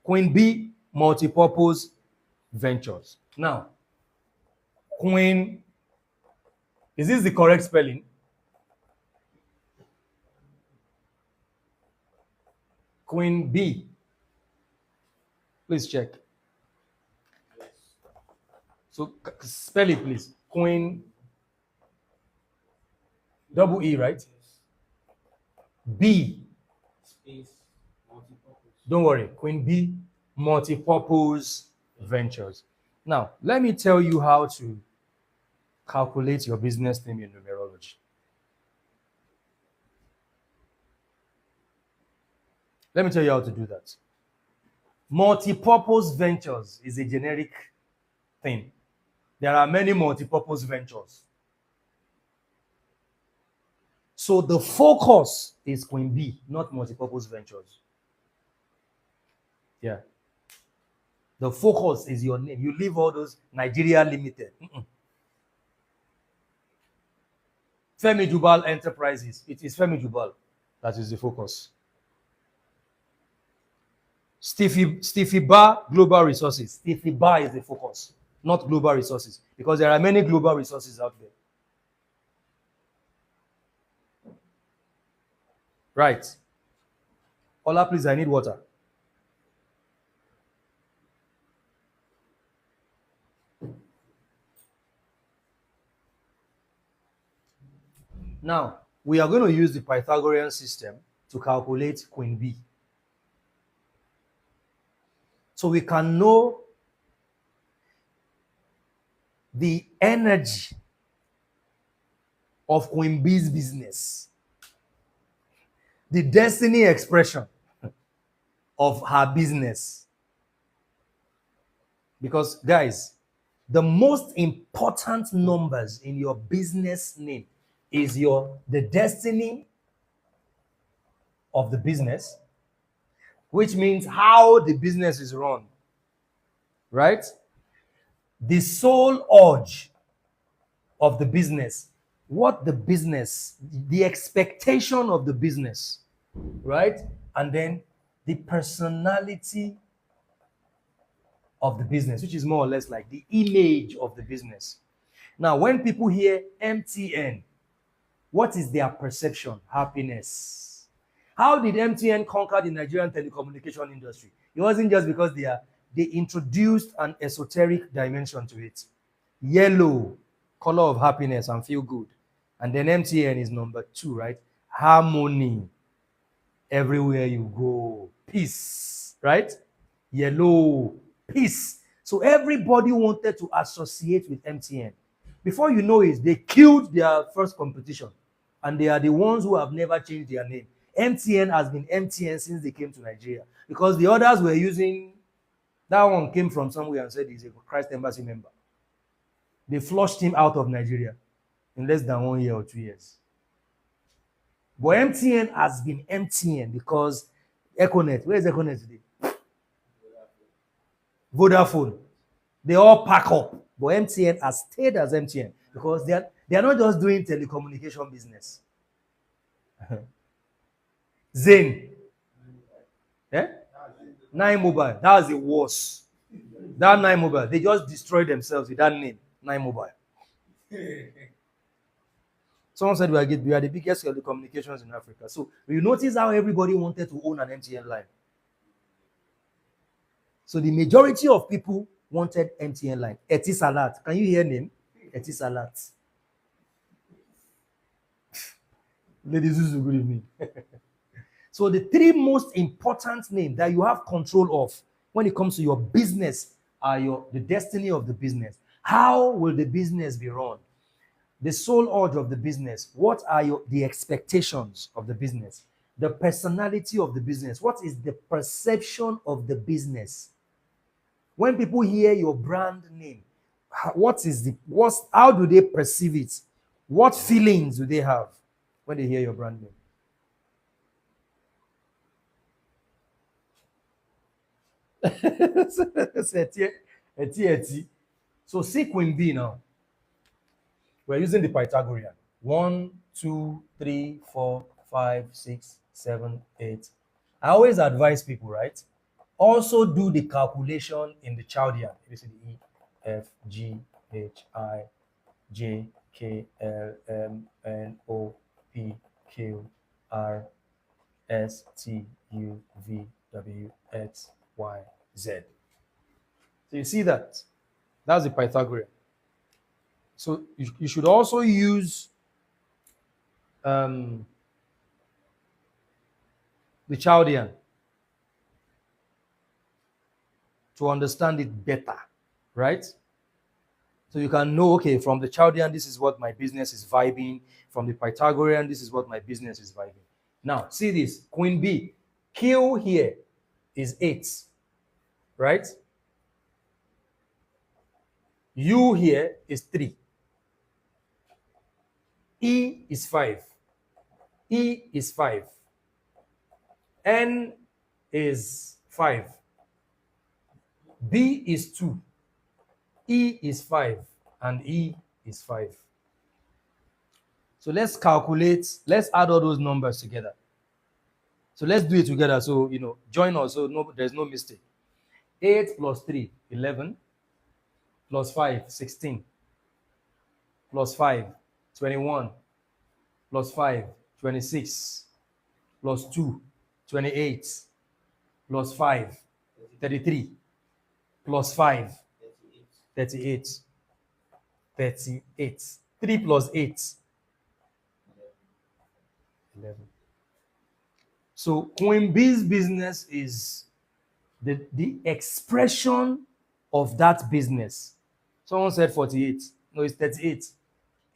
[SPEAKER 1] Queen B Multipurpose Ventures. Now, Queen, is this the correct spelling? Queen B. Please check. So spell it, please. Queen, double E, right? B. Don't worry. Queen B Multipurpose Ventures. Now, let me tell you how to calculate your business name in numerology. Let me tell you how to do that. Multipurpose Ventures is a generic thing. There are many multipurpose ventures. So the focus is Queen B, not Multipurpose Ventures. Yeah. The focus is your name. You leave all those Nigeria Limited. Femi Jubal Enterprises. It is Femi Jubal that is the focus. Stiffy Bar Global Resources. Stiffy Bar is the focus, not Global Resources, because there are many global resources out there. Right. Ola, please, I need water. Now, we are going to use the Pythagorean system to calculate Queen B. So we can know the energy of Queen B's business, the destiny expression of her business. Because, guys, the most important numbers in your business name is the destiny of the business, which means how the business is run, right? The soul urge of the business, what the business, the expectation of the business, right? And then the personality of the business, which is more or less like the image of the business. Now, when people hear MTN, what is their perception? Happiness. How did MTN conquer the Nigerian telecommunication industry? It wasn't just because they introduced an esoteric dimension to it. Yellow, color of happiness and feel good. And then MTN is number 2, right? Harmony. Everywhere you go, peace, right? Yellow, peace. So everybody wanted to associate with MTN. Before you know it, they killed their first competition, and they are the ones who have never changed their name. MTN has been MTN since they came to Nigeria, because the others were using, that one came from somewhere and said he's a Christ Embassy member. They flushed him out of Nigeria in less than 1 year or 2 years. But MTN has been MTN because Econet, where is Econet today? Vodafone. They all pack up. But MTN has stayed as MTN because they are not just doing telecommunication business. Zain. Eh? Nine Mobile. That was the worst. That Nine Mobile. They just destroyed themselves with that name. Nine Mobile. Someone said we are the biggest telecommunications in Africa. So you notice how everybody wanted to own an MTN line. So the majority of people wanted MTN line. Etisalat. Can you hear name? Etisalat. Ladies, good evening. So the 3 most important names that you have control of when it comes to your business are the destiny of the business. How will the business be run? The soul urge of the business. What are the expectations of the business? The personality of the business. What is the perception of the business? When people hear your brand name, how do they perceive it? What feelings do they have when they hear your brand name? So see Queen B now. We're using the Pythagorean. 1, 2, 3, 4, 5, 6, 7, 8. I always advise people, right? Also do the calculation in the Chaldean. You see the E, F, G, H, I, J, K, L, M, N, O, P, Q, R, S, T, U, V, W, X, Y, Z. So you see that? That's the Pythagorean. So you should also use the Chaldean to understand it better, right? So you can know, okay, from the Chaldean, this is what my business is vibing. From the Pythagorean, this is what my business is vibing. Now, see this, Queen B. Q here is 8, right? U here is 3. E is 5. E is 5. N is 5. B is 2. E is 5. And E is 5. So let's calculate, let's add all those numbers together. So let's do it together. So, join us so there's no mistake. 8 plus 3, 11. Plus 5, 16. Plus 5, 21. Plus 5, 26. Plus 2, 28. Plus 5, 33. Plus 5, 38. 38. 3 plus 8, 11. So Queen B's business is the expression of that business. Someone said 48. No, it's 38.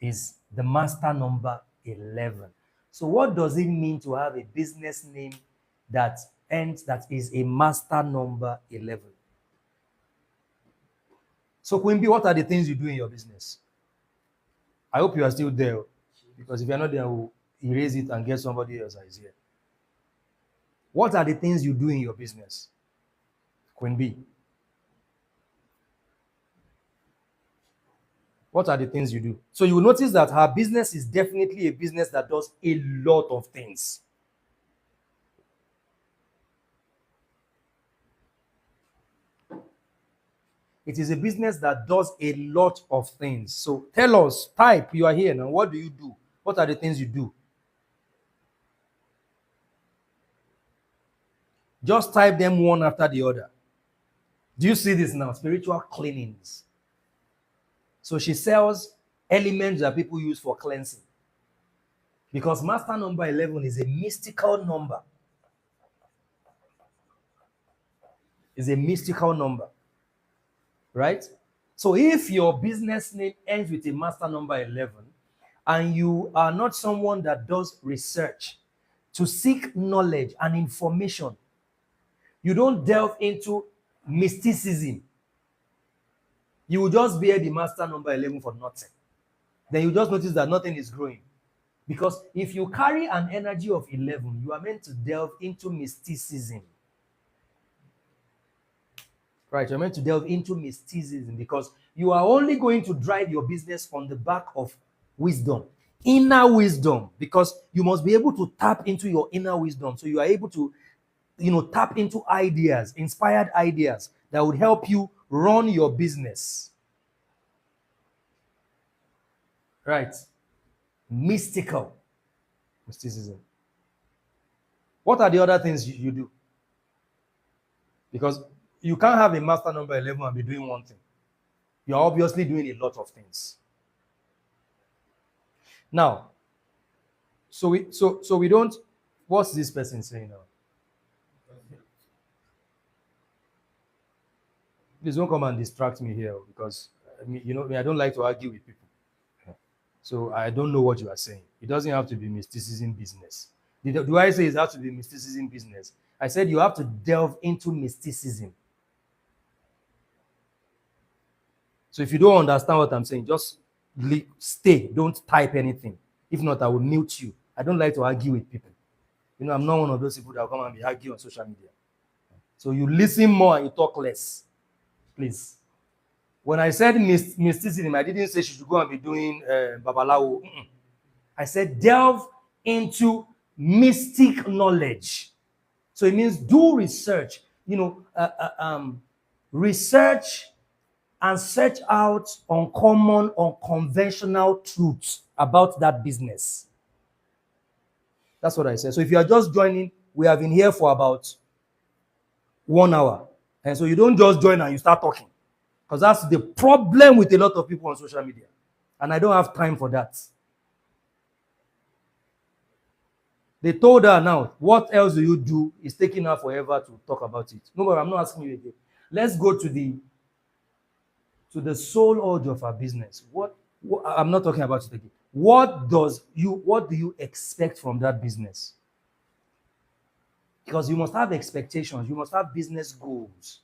[SPEAKER 1] Is the master number 11. So what does it mean to have a business name that is a master number 11? So Queen B, what are the things you do in your business? I hope you are still there, because if you're not there, we'll erase it and get somebody else that is here. What are the things you do in your business? Queen B. What are the things you do? So you will notice that her business is definitely a business that does a lot of things. It is a business that does a lot of things. So tell us, type, you are here now. What do you do? What are the things you do? Just type them one after the other. Do you see this now? Spiritual cleanings. So she sells elements that people use for cleansing. Because master number 11 is a mystical number. It's a mystical number. Right? So if your business name ends with a master number 11, and you are not someone that does research to seek knowledge and information, you don't delve into mysticism, you will just bear the master number 11 for nothing. Then you just notice that nothing is growing. Because if you carry an energy of 11, you are meant to delve into mysticism. Right, you're meant to delve into mysticism because you are only going to drive your business on the back of wisdom, inner wisdom, because you must be able to tap into your inner wisdom. So you are able to, tap into ideas, inspired ideas that would help you run your business. Right. Mysticism. What are the other things you do? Because you can't have a master number 11 and be doing one thing. You're obviously doing a lot of things. Now, so we don't. What's this person saying now? Please don't come and distract me here because I don't like to argue with people. So I don't know what you are saying. It doesn't have to be mysticism business. Do I say it has to be mysticism business? I said you have to delve into mysticism. So if you don't understand what I'm saying, just stay. Don't type anything. If not, I will mute you. I don't like to argue with people. I'm not one of those people that will come and be arguing on social media. So you listen more and you talk less. Please. When I said mysticism, I didn't say she should go and be doing babalawo. I said delve into mystic knowledge. So it means do research. Research and search out uncommon, unconventional truths about that business. That's what I said. So if you are just joining, we have been here for about 1 hour. And so you don't just join and you start talking. Because that's the problem with a lot of people on social media. And I don't have time for that. They told her now, what else do you do? It's taking her forever to talk about it. No, but I'm not asking you again. Let's go to the soul urge of our business. What I'm not talking about it again. What do you expect from that business? Because you must have expectations. You must have business goals.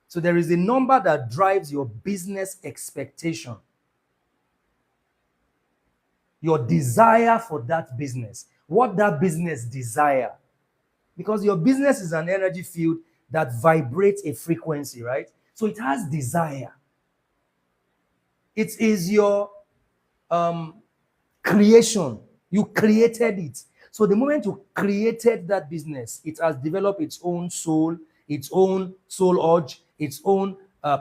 [SPEAKER 1] So there is a number that drives your business expectation. Your desire for that business. What that business desire. Because your business is an energy field that vibrates a frequency, right? So it has desire. It is your creation. You created it. So the moment you created that business, it has developed its own soul urge, its own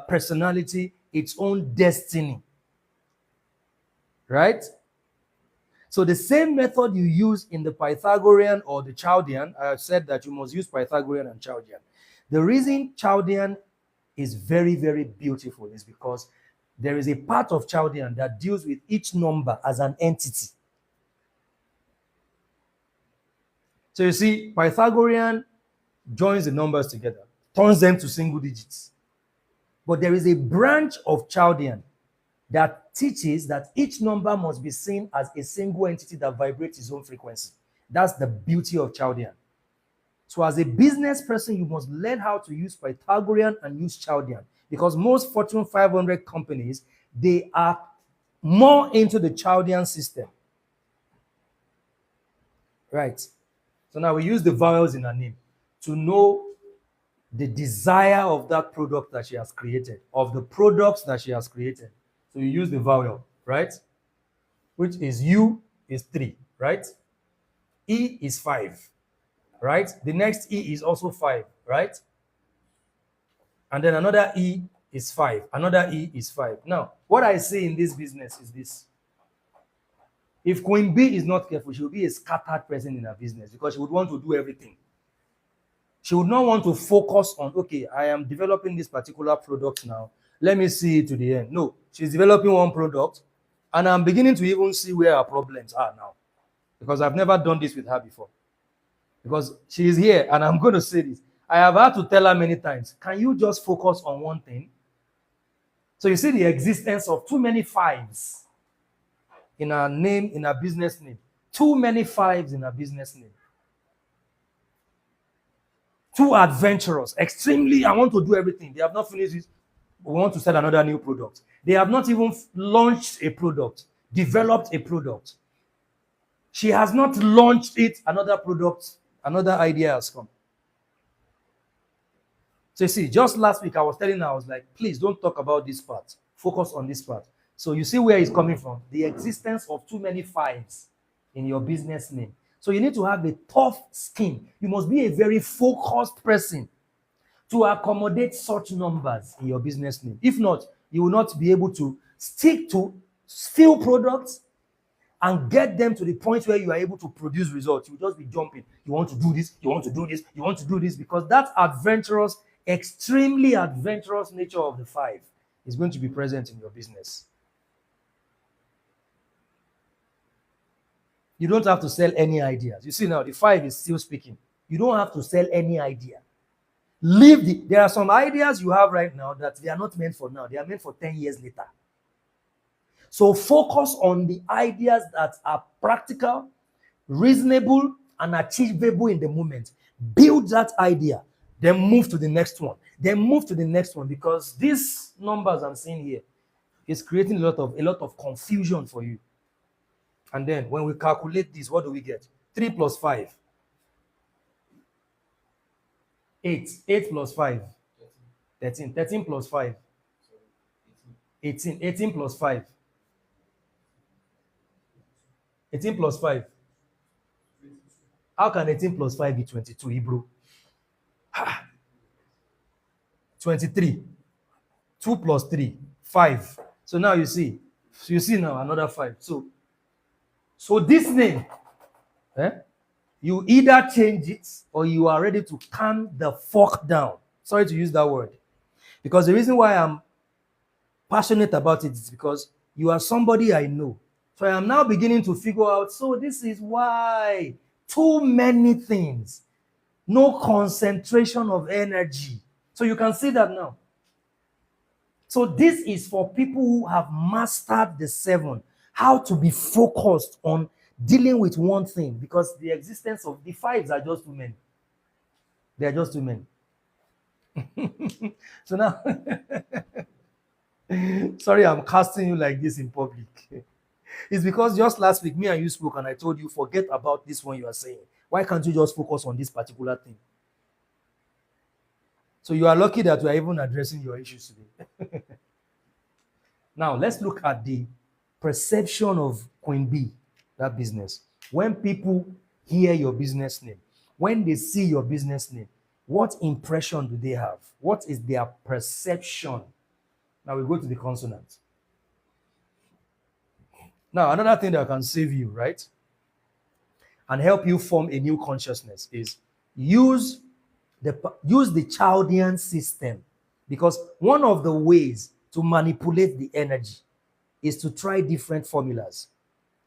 [SPEAKER 1] personality, its own destiny. Right? So the same method you use in the Pythagorean or the Chaldean, I have said that you must use Pythagorean and Chaldean. The reason Chaldean is very, very beautiful is because there is a part of Chaldean that deals with each number as an entity. So you see, Pythagorean joins the numbers together, turns them to single digits. But there is a branch of Chaldean that teaches that each number must be seen as a single entity that vibrates its own frequency. That's the beauty of Chaldean. So as a business person, you must learn how to use Pythagorean and use Chaldean, because most Fortune 500 companies, they are more into the Chaldean system. Right. So now we use the vowels in her name to know the desire of that product that she has created, of the products that she has created. So you use the vowel, right? Which is U is 3, right? E is 5, right? The next E is also 5, right? And then another E is 5. Another E is 5. Now, what I see in this business is this. If Queen B is not careful, she will be a scattered person in her business because she would want to do everything. She would not want to focus on, okay, I am developing this particular product now. Let me see it to the end. No, she's developing one product, and I'm beginning to even see where her problems are now. Because I've never done this with her before. Because she is here, and I'm going to say this. I have had to tell her many times, can you just focus on one thing? So you see the existence of too many fives in her name, in her business name. Too many fives in her business name. Too adventurous, extremely, I want to do everything. They have not finished it. We want to sell another new product. They have not even launched a product, developed a product. She has not launched it, another product, another idea has come. So you see, just last week I was telling her, I was like, please don't talk about this part. Focus on this part. So you see where it's coming from. The existence of too many fives in your business name. So you need to have a tough skin. You must be a very focused person to accommodate such numbers in your business name. If not, you will not be able to stick to few products and get them to the point where you are able to produce results. You will just be jumping. You want to do this, you want to do this, you want to do this, because that adventurous, extremely adventurous nature of the five is going to be present in your business. You don't have to sell any ideas. You see now, the five is still speaking. You don't have to sell any idea. There are some ideas you have right now that they are not meant for now. They are meant for 10 years later. So focus on the ideas that are practical, reasonable, and achievable in the moment. Build that idea, then move to the next one. Then move to the next one, because these numbers I'm seeing here is creating a lot of confusion for you. And then when we calculate this, what do we get? 3 plus 5. 8. 8 plus 5. 13. 13 plus 5. 18. 18 plus 5. 18 plus 5. How can 18 plus 5 be 22, Hebrew? 23. 2 plus 3. 5. So now you see now another 5. So this name, you either change it or you are ready to calm the fuck down. Sorry to use that word. Because the reason why I'm passionate about it is because you are somebody I know. So I am now beginning to figure out, so this is why too many things, no concentration of energy. So you can see that now. So this is for people who have mastered the 7, how to be focused on dealing with one thing, because the existence of the 5s are just too many. They are just too many. So now, sorry, I'm casting you like this in public. It's because just last week, me and you spoke, and I told you, forget about this one you are saying. Why can't you just focus on this particular thing? So you are lucky that we are even addressing your issues today. Now, let's look at the perception of Queen B, that business. When people hear your business name, when they see your business name, what impression do they have? What is their perception? Now we go to the consonant. Now, another thing that can save you, right, and help you form a new consciousness is use the Chaldean system, because one of the ways to manipulate the energy is to try different formulas,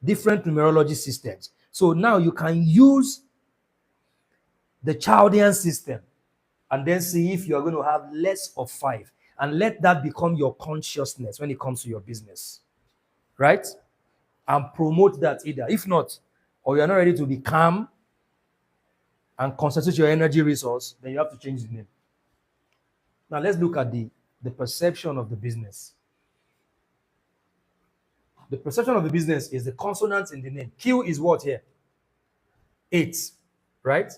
[SPEAKER 1] different numerology systems. So now you can use the Chaldean system and then see if you're going to have less of 5, and let that become your consciousness when it comes to your business, right? And promote that either. If not, or you're not ready to be calm and concentrate your energy resource, then you have to change the name. Now let's look at the perception of the business. The perception of the business is the consonants in the name. Q is what here? 8, right?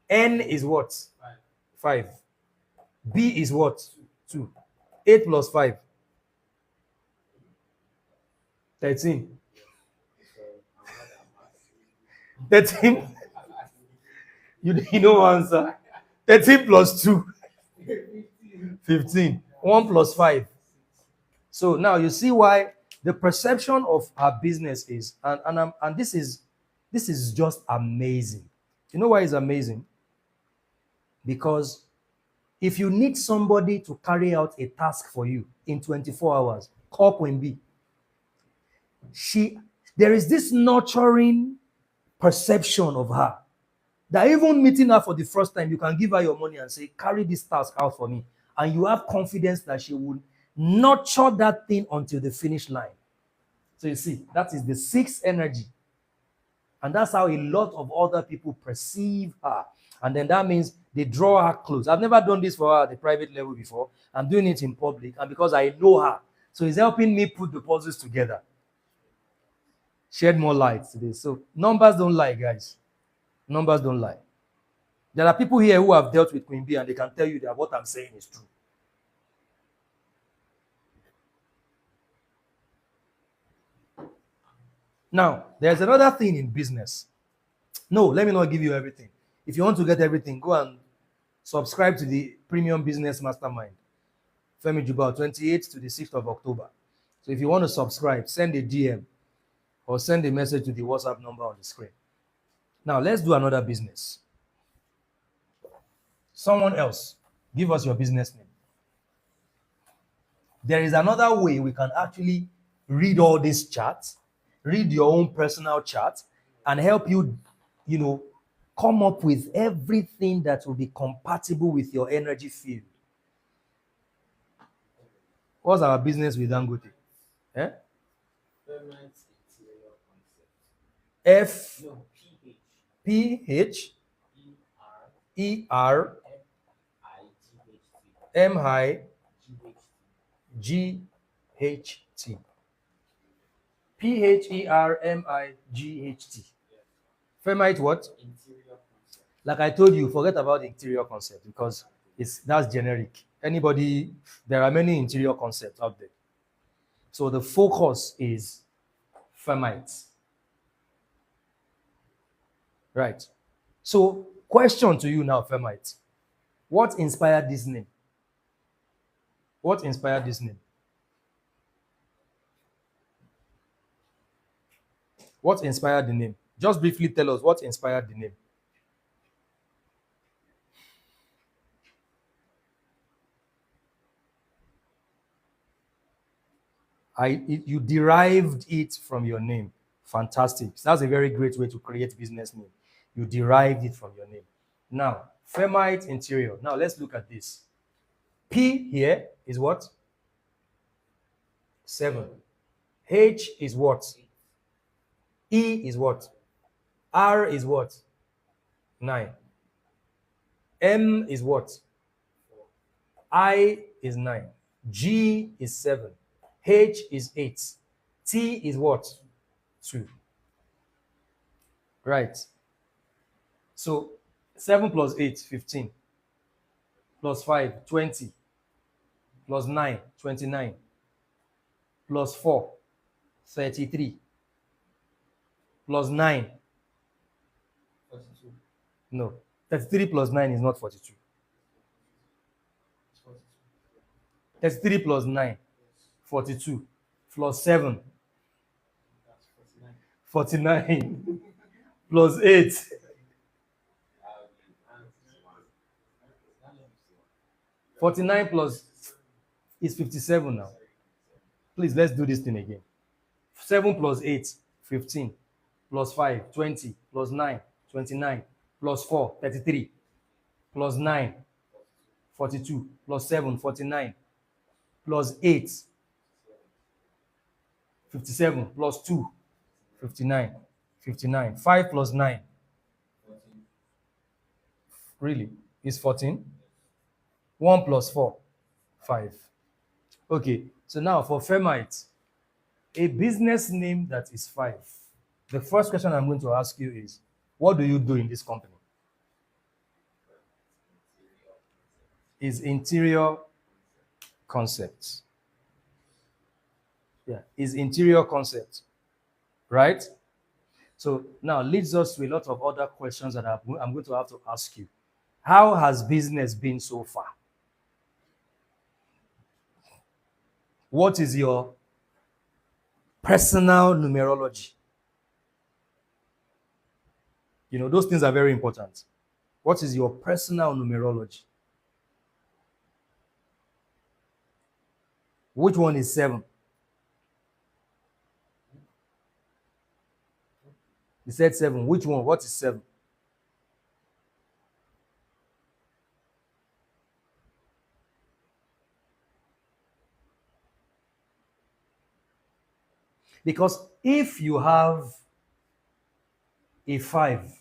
[SPEAKER 1] N is what? 5. B is what? 2. 8 plus 5. 13. 13. You know answer. 13 plus 2. 15. 1 plus 5. So now you see why the perception of our business is, and this is just amazing. You know why it's amazing? Because if you need somebody to carry out a task for you in 24 hours, call Queen B. There is this nurturing perception of her that even meeting her for the first time, you can give her your money and say, carry this task out for me. And you have confidence that she will nurture that thing until the finish line. So you see, that is the sixth energy. And that's how a lot of other people perceive her. And then that means they draw her close. I've never done this for her at the private level before. I'm doing it in public. And because I know her, so it's helping me put the puzzles together. Shed more light today. So numbers don't lie, guys. Numbers don't lie. There are people here who have dealt with Queen B and they can tell you that what I'm saying is true. Now, there's another thing in business. No, let me not give you everything. If you want to get everything, go and subscribe to the Premium Business Mastermind. Femi Jubal, 28th to the 6th of October. So if you want to subscribe, send a DM or send a message to the WhatsApp number on the screen. Now, let's do another business. Someone else, give us your business name. There is another way we can actually read all these charts, read your own personal chart, and help you, come up with everything that will be compatible with your energy field. What's our business with Dangote? Eh? F P H E R M I G H T. P-H-E-R-M-I-G-H-T. Femite what? Like I told you, forget about the interior concept because that's generic. There are many interior concepts out there. So the focus is Femite. Right. So question to you now, Femite. What inspired this name? What inspired this name? What inspired the name? Just briefly tell us what inspired the name. You derived it from your name. Fantastic. That's a very great way to create business name. You derived it from your name. Now, Femite interior. Now let's look at this. P here is what? 7. H is what? E is what? R is what? 9. M is what? I is 9. G is 7. H is 8. T is what? 2. Right. So 7 plus 8, 15. Plus 5, 20. Plus 9, 29. Plus 4, 33. Plus 9. 42. No. 33 plus 9 is not 42. 33 plus 9, 42. Plus 7, 49. Plus 8. Forty-nine plus is 57 now. Please, let's do this thing again. 7 plus 8, 15. Plus 5, 20. Plus 9, 29. Plus 4, 33. Plus 9, 42. Plus 7, 49. Plus 8, 57. Plus 2, 59. 59. 5 plus 9. Really? Is 14? 1 plus 4, 5. Okay, so now for Femite, a business name that is 5. The first question I'm going to ask you is, what do you do in this company? Is interior concepts. Yeah, is interior concept, right? So now leads us to a lot of other questions that I'm going to have to ask you. How has business been so far? What is your personal numerology? Those things are very important. What is your personal numerology? Which one is 7? You said 7. Which one? What is 7? Because if you have a 5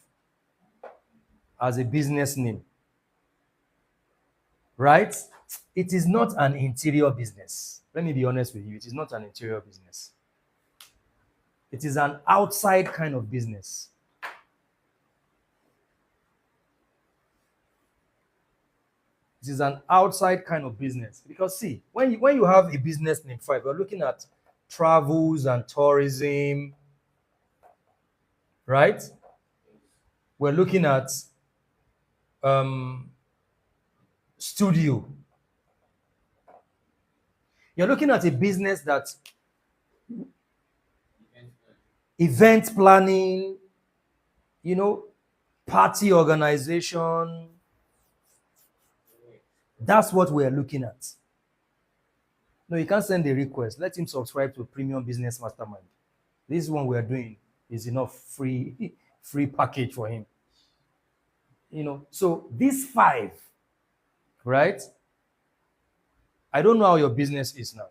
[SPEAKER 1] as a business name, right? It is not an interior business. Let me be honest with you. It is not an interior business. It is an outside kind of business. It is an outside kind of business. Because see, when you have a business name 5, you're looking at travels and tourism, right? We're looking at studio. You're looking at a business that event planning, party organization. That's what we're looking at. No, you can't send a request. Let him subscribe to Premium Business Mastermind. This one we're doing is enough free package for him. So these 5, right? I don't know how your business is now,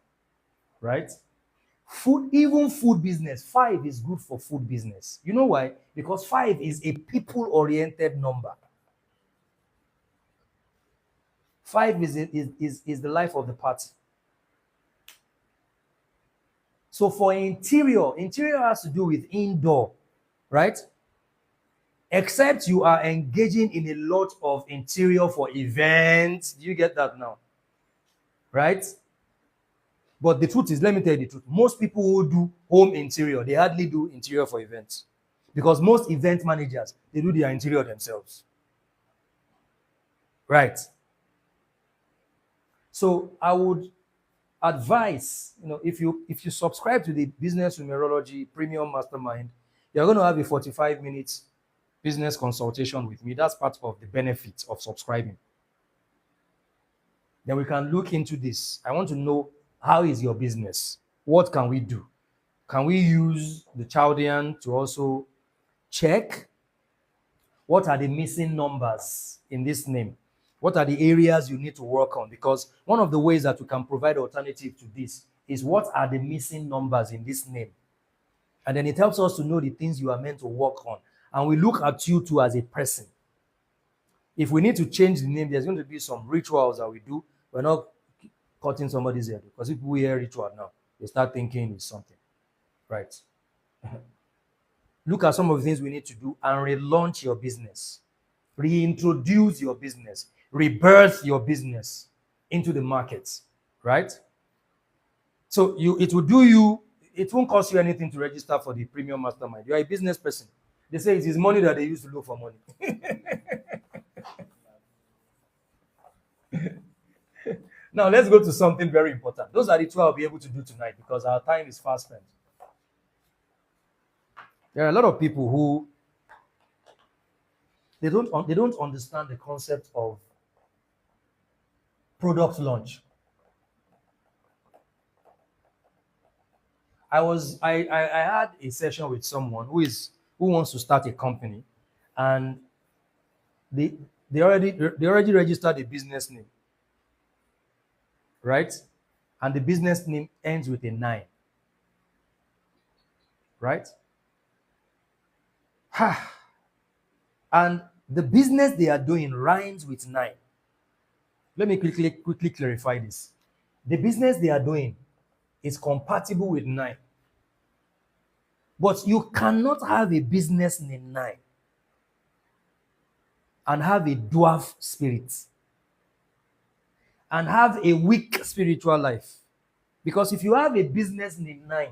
[SPEAKER 1] right? Even food business, 5 is good for food business. You know why? Because 5 is a people-oriented number. 5 is the life of the party. So for interior has to do with indoor, right? Except you are engaging in a lot of interior for events. Do you get that now? Right? But the truth is, let me tell you the truth. Most people who do home interior, they hardly do interior for events. Because most event managers, they do their interior themselves. Right? So I would advise, if you subscribe to the Business Numerology Premium Mastermind, you're going to have a 45 minutes business consultation with me. That's part of the benefits of subscribing. Then we can look into this. I want to know, how is your business? What can we do? Can we use the Chaldean to also check what are the missing numbers in this name? What are the areas you need to work on? Because one of the ways that we can provide alternative to this is, what are the missing numbers in this name? And then it helps us to know the things you are meant to work on. And we look at you too as a person. If we need to change the name, there's going to be some rituals that we do. We're not cutting somebody's head, because if we hear ritual now, they start thinking it's something, right? Look at some of the things we need to do and relaunch your business, reintroduce your business, rebirth your business into the markets, right? So it won't cost you anything to register for the Premium Mastermind. You're a business person. They say it is money that they use to look for money. Now, let's go to something very important. Those are the 2 I'll be able to do tonight, because our time is fast spent. There are a lot of people who they don't understand the concept of product launch. I had a session with someone who wants to start a company, and they already registered a business name, right? And the business name ends with a 9, right? And the business they are doing rhymes with 9. Let me quickly clarify this. The business they are doing is compatible with 9. But you cannot have a business name 9 and have a dwarf spirit and have a weak spiritual life. Because if you have a business name 9,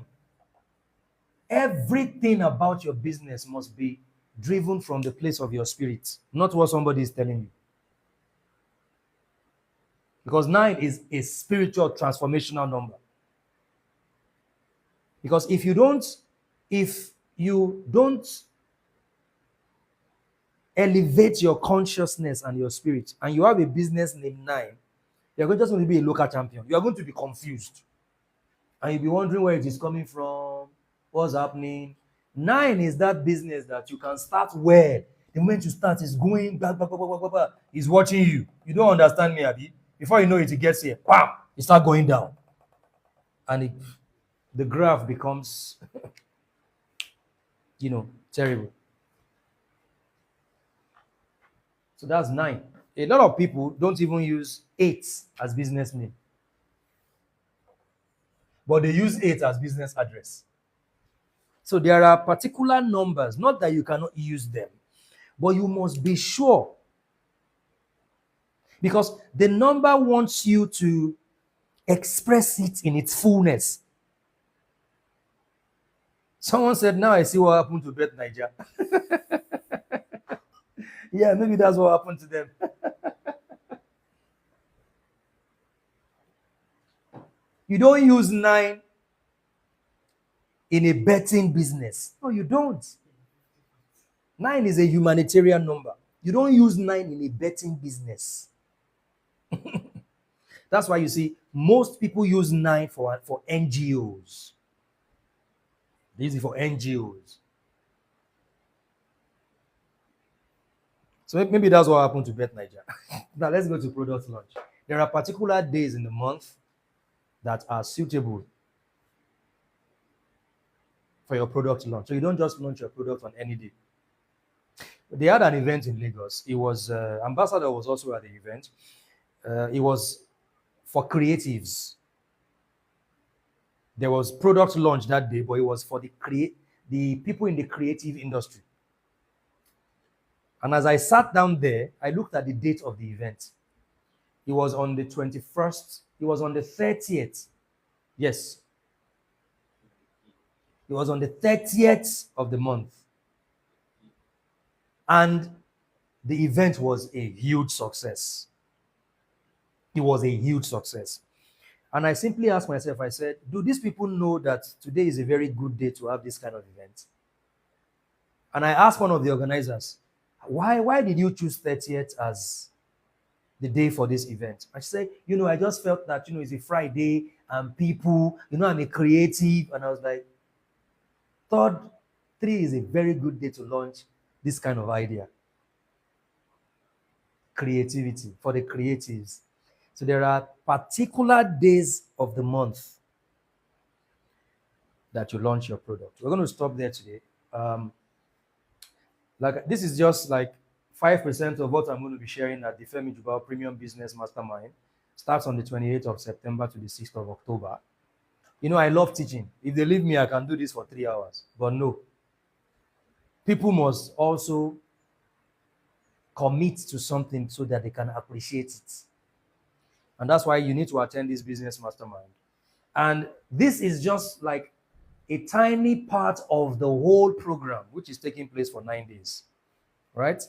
[SPEAKER 1] everything about your business must be driven from the place of your spirit, not what somebody is telling you. Because 9 is a spiritual transformational number. Because if you don't elevate your consciousness and your spirit, and you have a business name 9, you're just going to be a local champion. You are going to be confused. And you'll be wondering where it is coming from, what's happening. 9 is that business that you can start where the moment you start is going back, back, back, back, back, back. He's watching you. You don't understand me, Abi. Before you know it, it gets here. Bam! It start going down. And the graph becomes, terrible. So that's 9. A lot of people don't even use 8 as business name. But they use 8 as business address. So there are particular numbers, not that you cannot use them, but you must be sure. Because the number wants you to express it in its fullness. Someone said, now I see what happened to Bet Niger. Yeah, maybe that's what happened to them. You don't use 9 in a betting business. No, you don't. 9 is a humanitarian number. You don't use 9 in a betting business. That's why you see most people use 9 for NGOs. They use it for NGOs. So maybe that's what happened to Bet Niger. Now let's go to product launch. There are particular days in the month that are suitable for your product launch. So you don't just launch your product on any day. They had an event in Lagos. It was Ambassador was also at the event. It was for creatives. There was product launch that day, but it was for the people in the creative industry. And as I sat down there, I looked at the date of the event. It was on the 21st. It was on the 30th. Yes. It was on the 30th of the month. And the event was a huge success. It was a huge success. And I simply asked myself, I said, do these people know that today is a very good day to have this kind of event? And I asked one of the organizers, why did you choose 30th as the day for this event? I said, I just felt that, it's a Friday and people, I'm a creative. And I was like, 3 is a very good day to launch this kind of idea. Creativity for the creatives. So there are particular days of the month that you launch your product. We're going to stop there today. This is just like 5% of what I'm going to be sharing at the Femi Jubal Premium Business Mastermind. Starts on the 28th of September to the 6th of October. I love teaching. If they leave me, I can do this for 3 hours. But no. People must also commit to something so that they can appreciate it. And that's why you need to attend this business mastermind. And this is just like a tiny part of the whole program, which is taking place for 9 days. Right?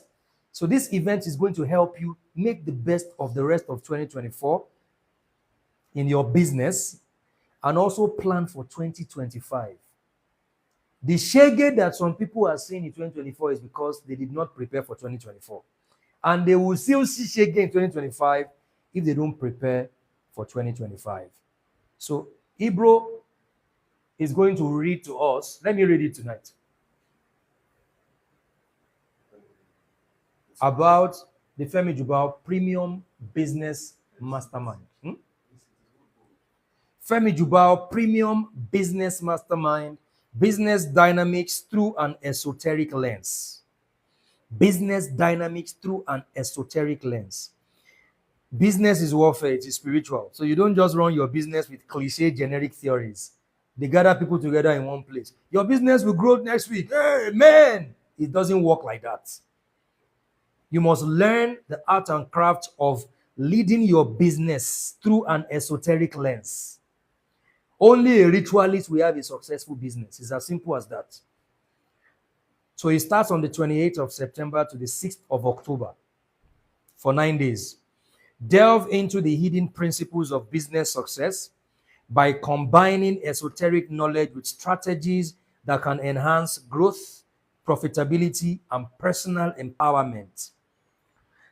[SPEAKER 1] So this event is going to help you make the best of the rest of 2024 in your business and also plan for 2025. The shege that some people are seeing in 2024 is because they did not prepare for 2024. And they will still see shege in 2025 if they don't prepare for 2025. So Ibro is going to read to us. Let me read it tonight. About the Femi Jubal Premium Business Mastermind. Femi Jubal Premium Business Mastermind. Business dynamics through an esoteric lens. Business dynamics through an esoteric lens. Business is warfare, it is spiritual. So you don't just run your business with cliche generic theories. They gather people together in one place. Your business will grow next week. Hey, man! It doesn't work like that. You must learn the art and craft of leading your business through an esoteric lens. Only a ritualist will have a successful business. It's as simple as that. So it starts on the 28th of September to the 6th of October for 9 days. Delve into the hidden principles of business success by combining esoteric knowledge with strategies that can enhance growth, profitability, and personal empowerment.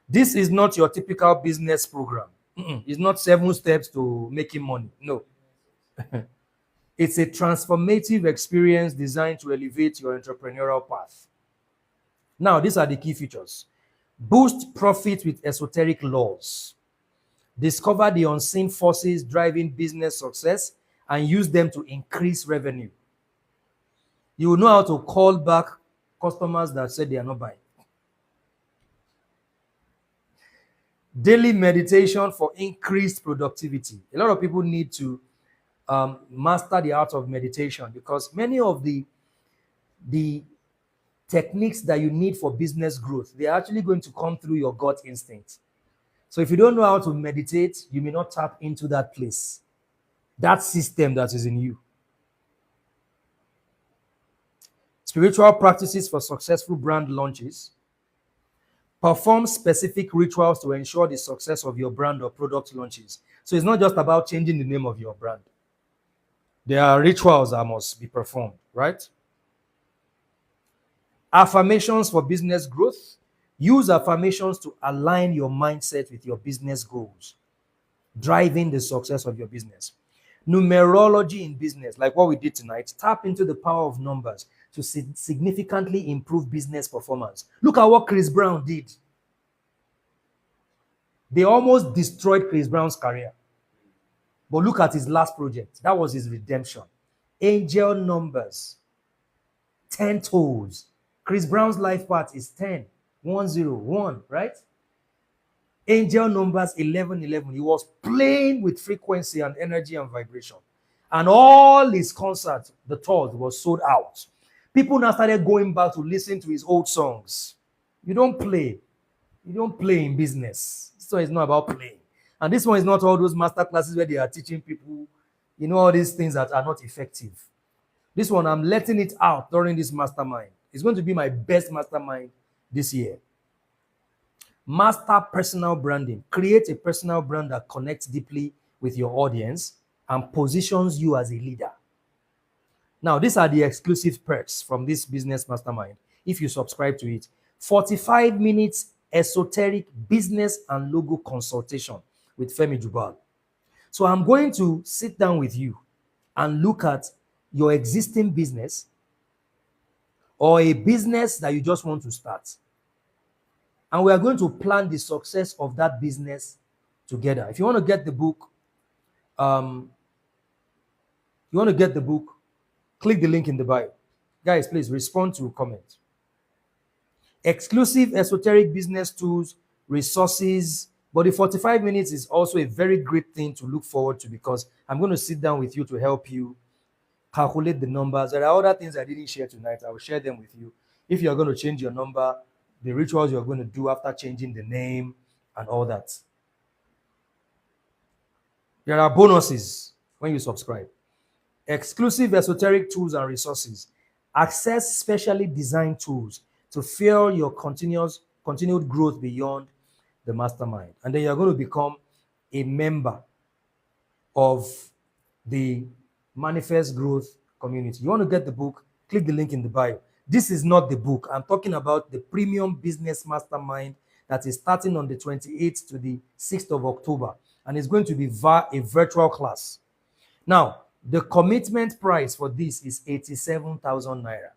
[SPEAKER 1] This is not your typical business program. It's not 7 steps to making money. No. It's a transformative experience designed to elevate your entrepreneurial path. Now, these are the key features. Boost profit with esoteric laws. Discover the unseen forces driving business success and use them to increase revenue. You will know how to call back customers that said they are not buying. Daily meditation for increased productivity. A lot of people need to master the art of meditation because many of the techniques that you need for business growth, they are actually going to come through your gut instinct. So if you don't know how to meditate, you may not tap into that place, that system that is in you. Spiritual practices for successful brand launches. Perform specific rituals to ensure the success of your brand or product launches. So it's not just about changing the name of your brand. There are rituals that must be performed, right? Affirmations for business growth. Use affirmations to align your mindset with your business goals, driving the success of your business. Numerology in business, like what we did tonight, tap into the power of numbers to significantly improve business performance. Look at what Chris Brown did. They almost destroyed Chris Brown's career. But look at his last project. That was his redemption. Angel numbers. 10 toes. Chris Brown's life path is 10. 101, right? Angel numbers 1111. He was playing with frequency and energy and vibration. And all his concerts, the tours, was sold out. People now started going back to listen to his old songs. You don't play. You don't play in business. This one is not about playing. And this one is not all those master classes where they are teaching people, all these things that are not effective. This one, I'm letting it out during this mastermind. It's going to be my best mastermind this year. Master personal branding. Create a personal brand that connects deeply with your audience and positions you as a leader. Now, these are the exclusive perks from this business mastermind. If you subscribe to it, 45 minutes esoteric business and logo consultation with Femi Jubal. So I'm going to sit down with you and look at your existing business or a business that you just want to start. And we are going to plan the success of that business together. If you want to get the book, click the link in the bio. Guys, please respond to comment. Exclusive esoteric business tools, resources. But the 45 minutes is also a very great thing to look forward to because I'm going to sit down with you to help you calculate the numbers. There are other things I didn't share tonight. I will share them with you. If you're going to change your number, the rituals you're going to do after changing the name and all that. There are bonuses when you subscribe. Exclusive esoteric tools and resources. Access specially designed tools to fuel your continued growth beyond the mastermind. And then you're going to become a member of the Manifest Growth community. You want to get the book, click the link in the bio. This is not the book. I'm talking about the premium business mastermind that is starting on the 28th to the 6th of October. And it's going to be a virtual class. Now, the commitment price for this is 87,000 naira.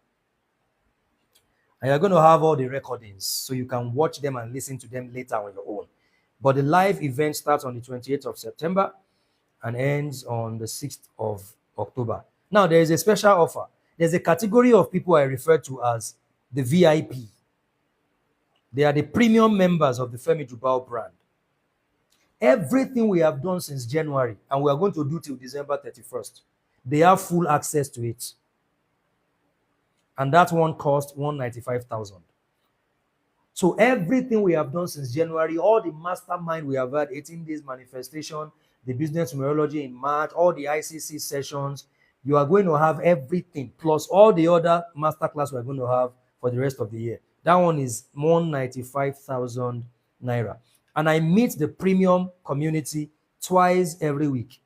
[SPEAKER 1] And you're going to have all the recordings so you can watch them and listen to them later on your own. But the live event starts on the 28th of September and ends on the 6th of October. Now, there is a special offer. There's a category of people I refer to as the VIP. They are the premium members of the Femi Jubal brand. Everything we have done since January, and we are going to do till December 31st, they have full access to it. And that one cost 195,000. So everything we have done since January, all the mastermind we have had, 18 days manifestation, the business numerology in March, all the ICC sessions, you are going to have everything, plus all the other masterclass we're going to have for the rest of the year. That one is 195,000 naira. And I meet the premium community twice every week.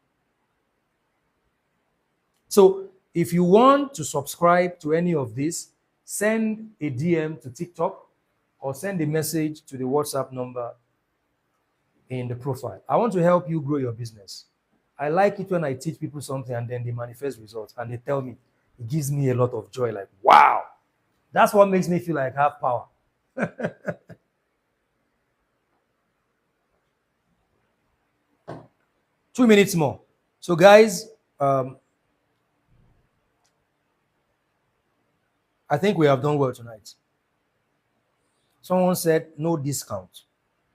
[SPEAKER 1] So if you want to subscribe to any of this, send a DM to TikTok or send a message to the WhatsApp number in the profile. I want to help you grow your business. I like it when I teach people something and then they manifest results and they tell me. It gives me a lot of joy. Like, wow, that's what makes me feel like I have power. 2 minutes more. So, guys, I think we have done well tonight. Someone said no discount.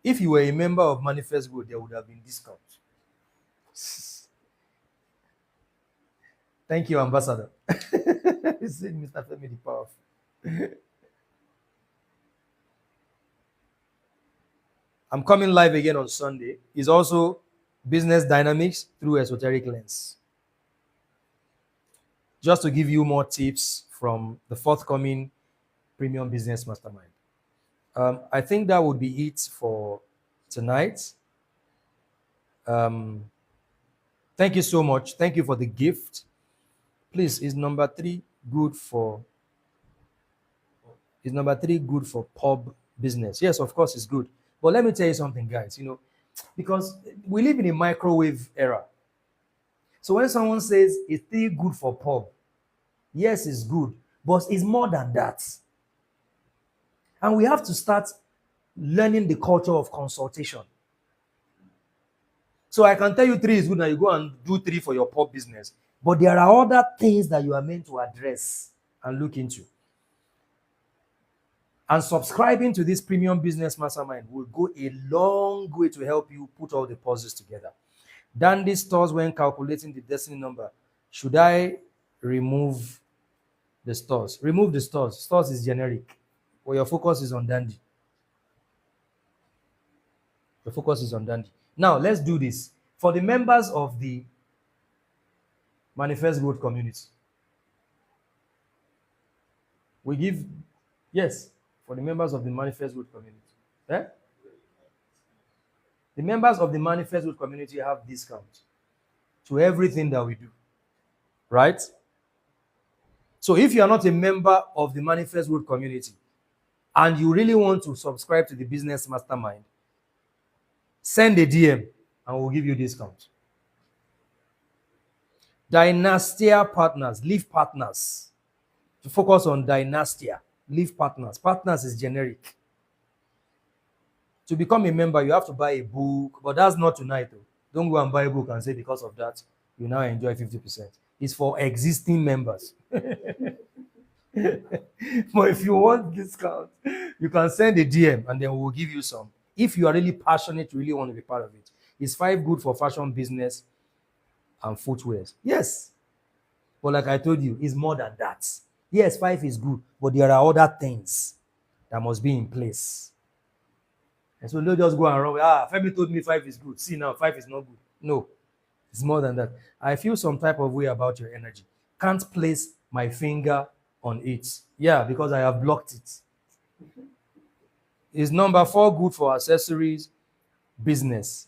[SPEAKER 1] If you were a member of Manifest Good, there would have been discount. Thank you, Ambassador. He said, Mr. Femi the Powerful. I'm coming live again on Sunday. It's also business dynamics through esoteric lens. Just to give you more tips from the forthcoming Premium Business Mastermind. I think that would be it for tonight. Thank you so much. Thank you for the gift. Please, is number 3 good for pub business? Yes, of course it's good. But let me tell you something, guys, because we live in a microwave era. So when someone says it's still good for pub, yes, it's good, but it's more than that. And we have to start learning the culture of consultation. So I can tell you 3 is good and you go and do 3 for your pub business. But there are other things that you are meant to address and look into. And subscribing to this Premium Business Mastermind will go a long way to help you put all the puzzles together. Dandy stores when calculating the destiny number. Should I remove the stores? Remove the stores. Stores is generic. But your focus is on Dandy. Your focus is on Dandy. Now, let's do this. For the members of the Manifest Growth community, we give, yes, for the members of the Manifest Growth community. Eh? The members of the Manifest Growth community have discount to everything that we do, right? So if you are not a member of the Manifest Growth community and you really want to subscribe to the Business Mastermind, send a DM and we'll give you discount. Dynastia partners, leave partners. To focus on Dynastia, leave partners. Partners is generic. To become a member, you have to buy a book, but that's not tonight. Though. Don't go and buy a book and say because of that, you now enjoy 50%. It's for existing members. But if you want discount, you can send a DM and then we'll give you some. If you are really passionate, really want to be part of it. Is 5 good for fashion business and footwear? Yes. But like I told you, it's more than that. Yes, 5 is good, but there are other things that must be in place. And so don't just go and run. Femi told me 5 is good. See now, 5 is not good. No, it's more than that. I feel some type of way about your energy. Can't place my finger on it. Yeah, because I have blocked it. Is number 4 good for accessories business?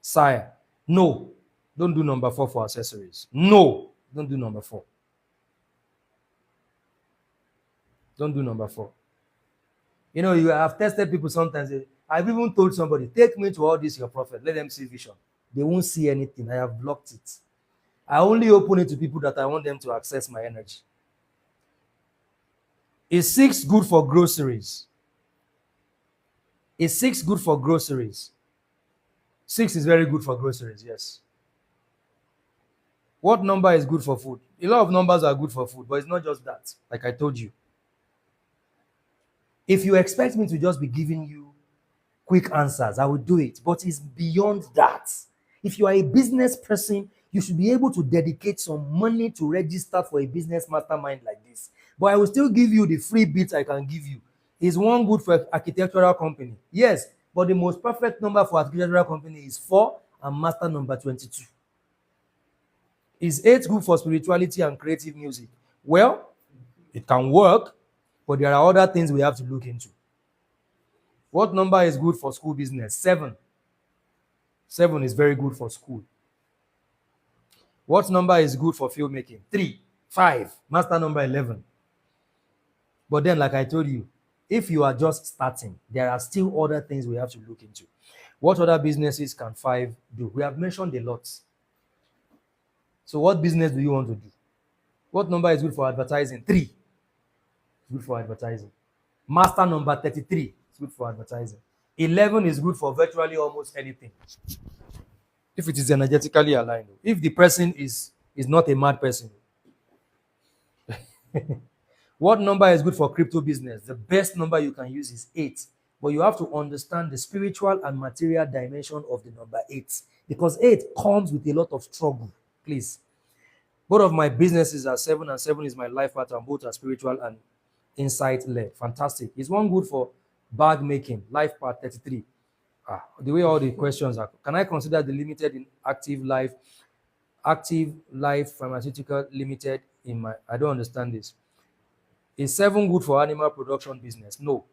[SPEAKER 1] Sire, no. Don't do number 4 for accessories. No, don't do number 4. Don't do number 4. You have tested people sometimes. I've even told somebody, take me to all this, your prophet. Let them see vision. They won't see anything. I have blocked it. I only open it to people that I want them to access my energy. Is 6 good for groceries? Is 6 good for groceries? 6 is very good for groceries, yes. What number is good for food? A lot of numbers are good for food, but it's not just that, like I told you. If you expect me to just be giving you quick answers, I will do it, but it's beyond that. If you are a business person, you should be able to dedicate some money to register for a business mastermind like this. But I will still give you the free bits I can give you. Is 1 good for architectural company? Yes, but the most perfect number for architectural company is 4 and master number 22. Is 8 good for spirituality and creative music? Well, it can work, but there are other things we have to look into. What number is good for school business? 7. 7 is very good for school. What number is good for filmmaking? 3. 5. Master number 11. But then, like I told you, if you are just starting, there are still other things we have to look into. What other businesses can 5 do? We have mentioned a lot. So, what business do you want to do? What number is good for advertising? 3 is good for advertising. Master number 33 is good for advertising. 11 is good for virtually almost anything. If it is energetically aligned. If the person is not a mad person. What number is good for crypto business? The best number you can use is 8. But you have to understand the spiritual and material dimension of the number 8. Because 8 comes with a lot of struggle. Please. Both of my businesses are 7, and 7 is my life pattern. Both are spiritual and insight led. Fantastic. Is one good for bag making? Life part 33. The way all the questions are. Can I consider the limited in active life pharmaceutical limited in my? I don't understand this. Is 7 good for animal production business? No.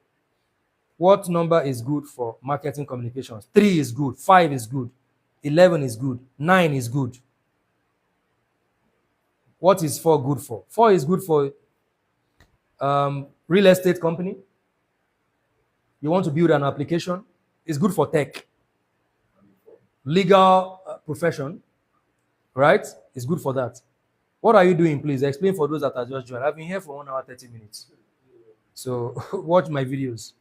[SPEAKER 1] What number is good for marketing communications? 3 is good. 5 is good. 11 is good. 9 is good. What is 4 good for? 4 is good for real estate company. You want to build an application. It's good for tech. Legal profession, right? It's good for that. What are you doing, please? Explain for those that are just joined. I've been here for 1 hour, 30 minutes. So watch my videos.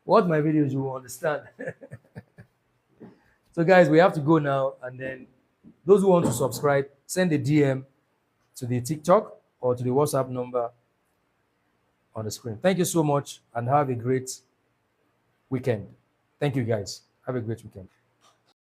[SPEAKER 1] Watch my videos, you will understand. So guys, we have to go now. And then those who want to subscribe, send a DM to the TikTok or to the WhatsApp number on the screen. Thank you so much and have a great weekend. Thank you guys. Have a great weekend.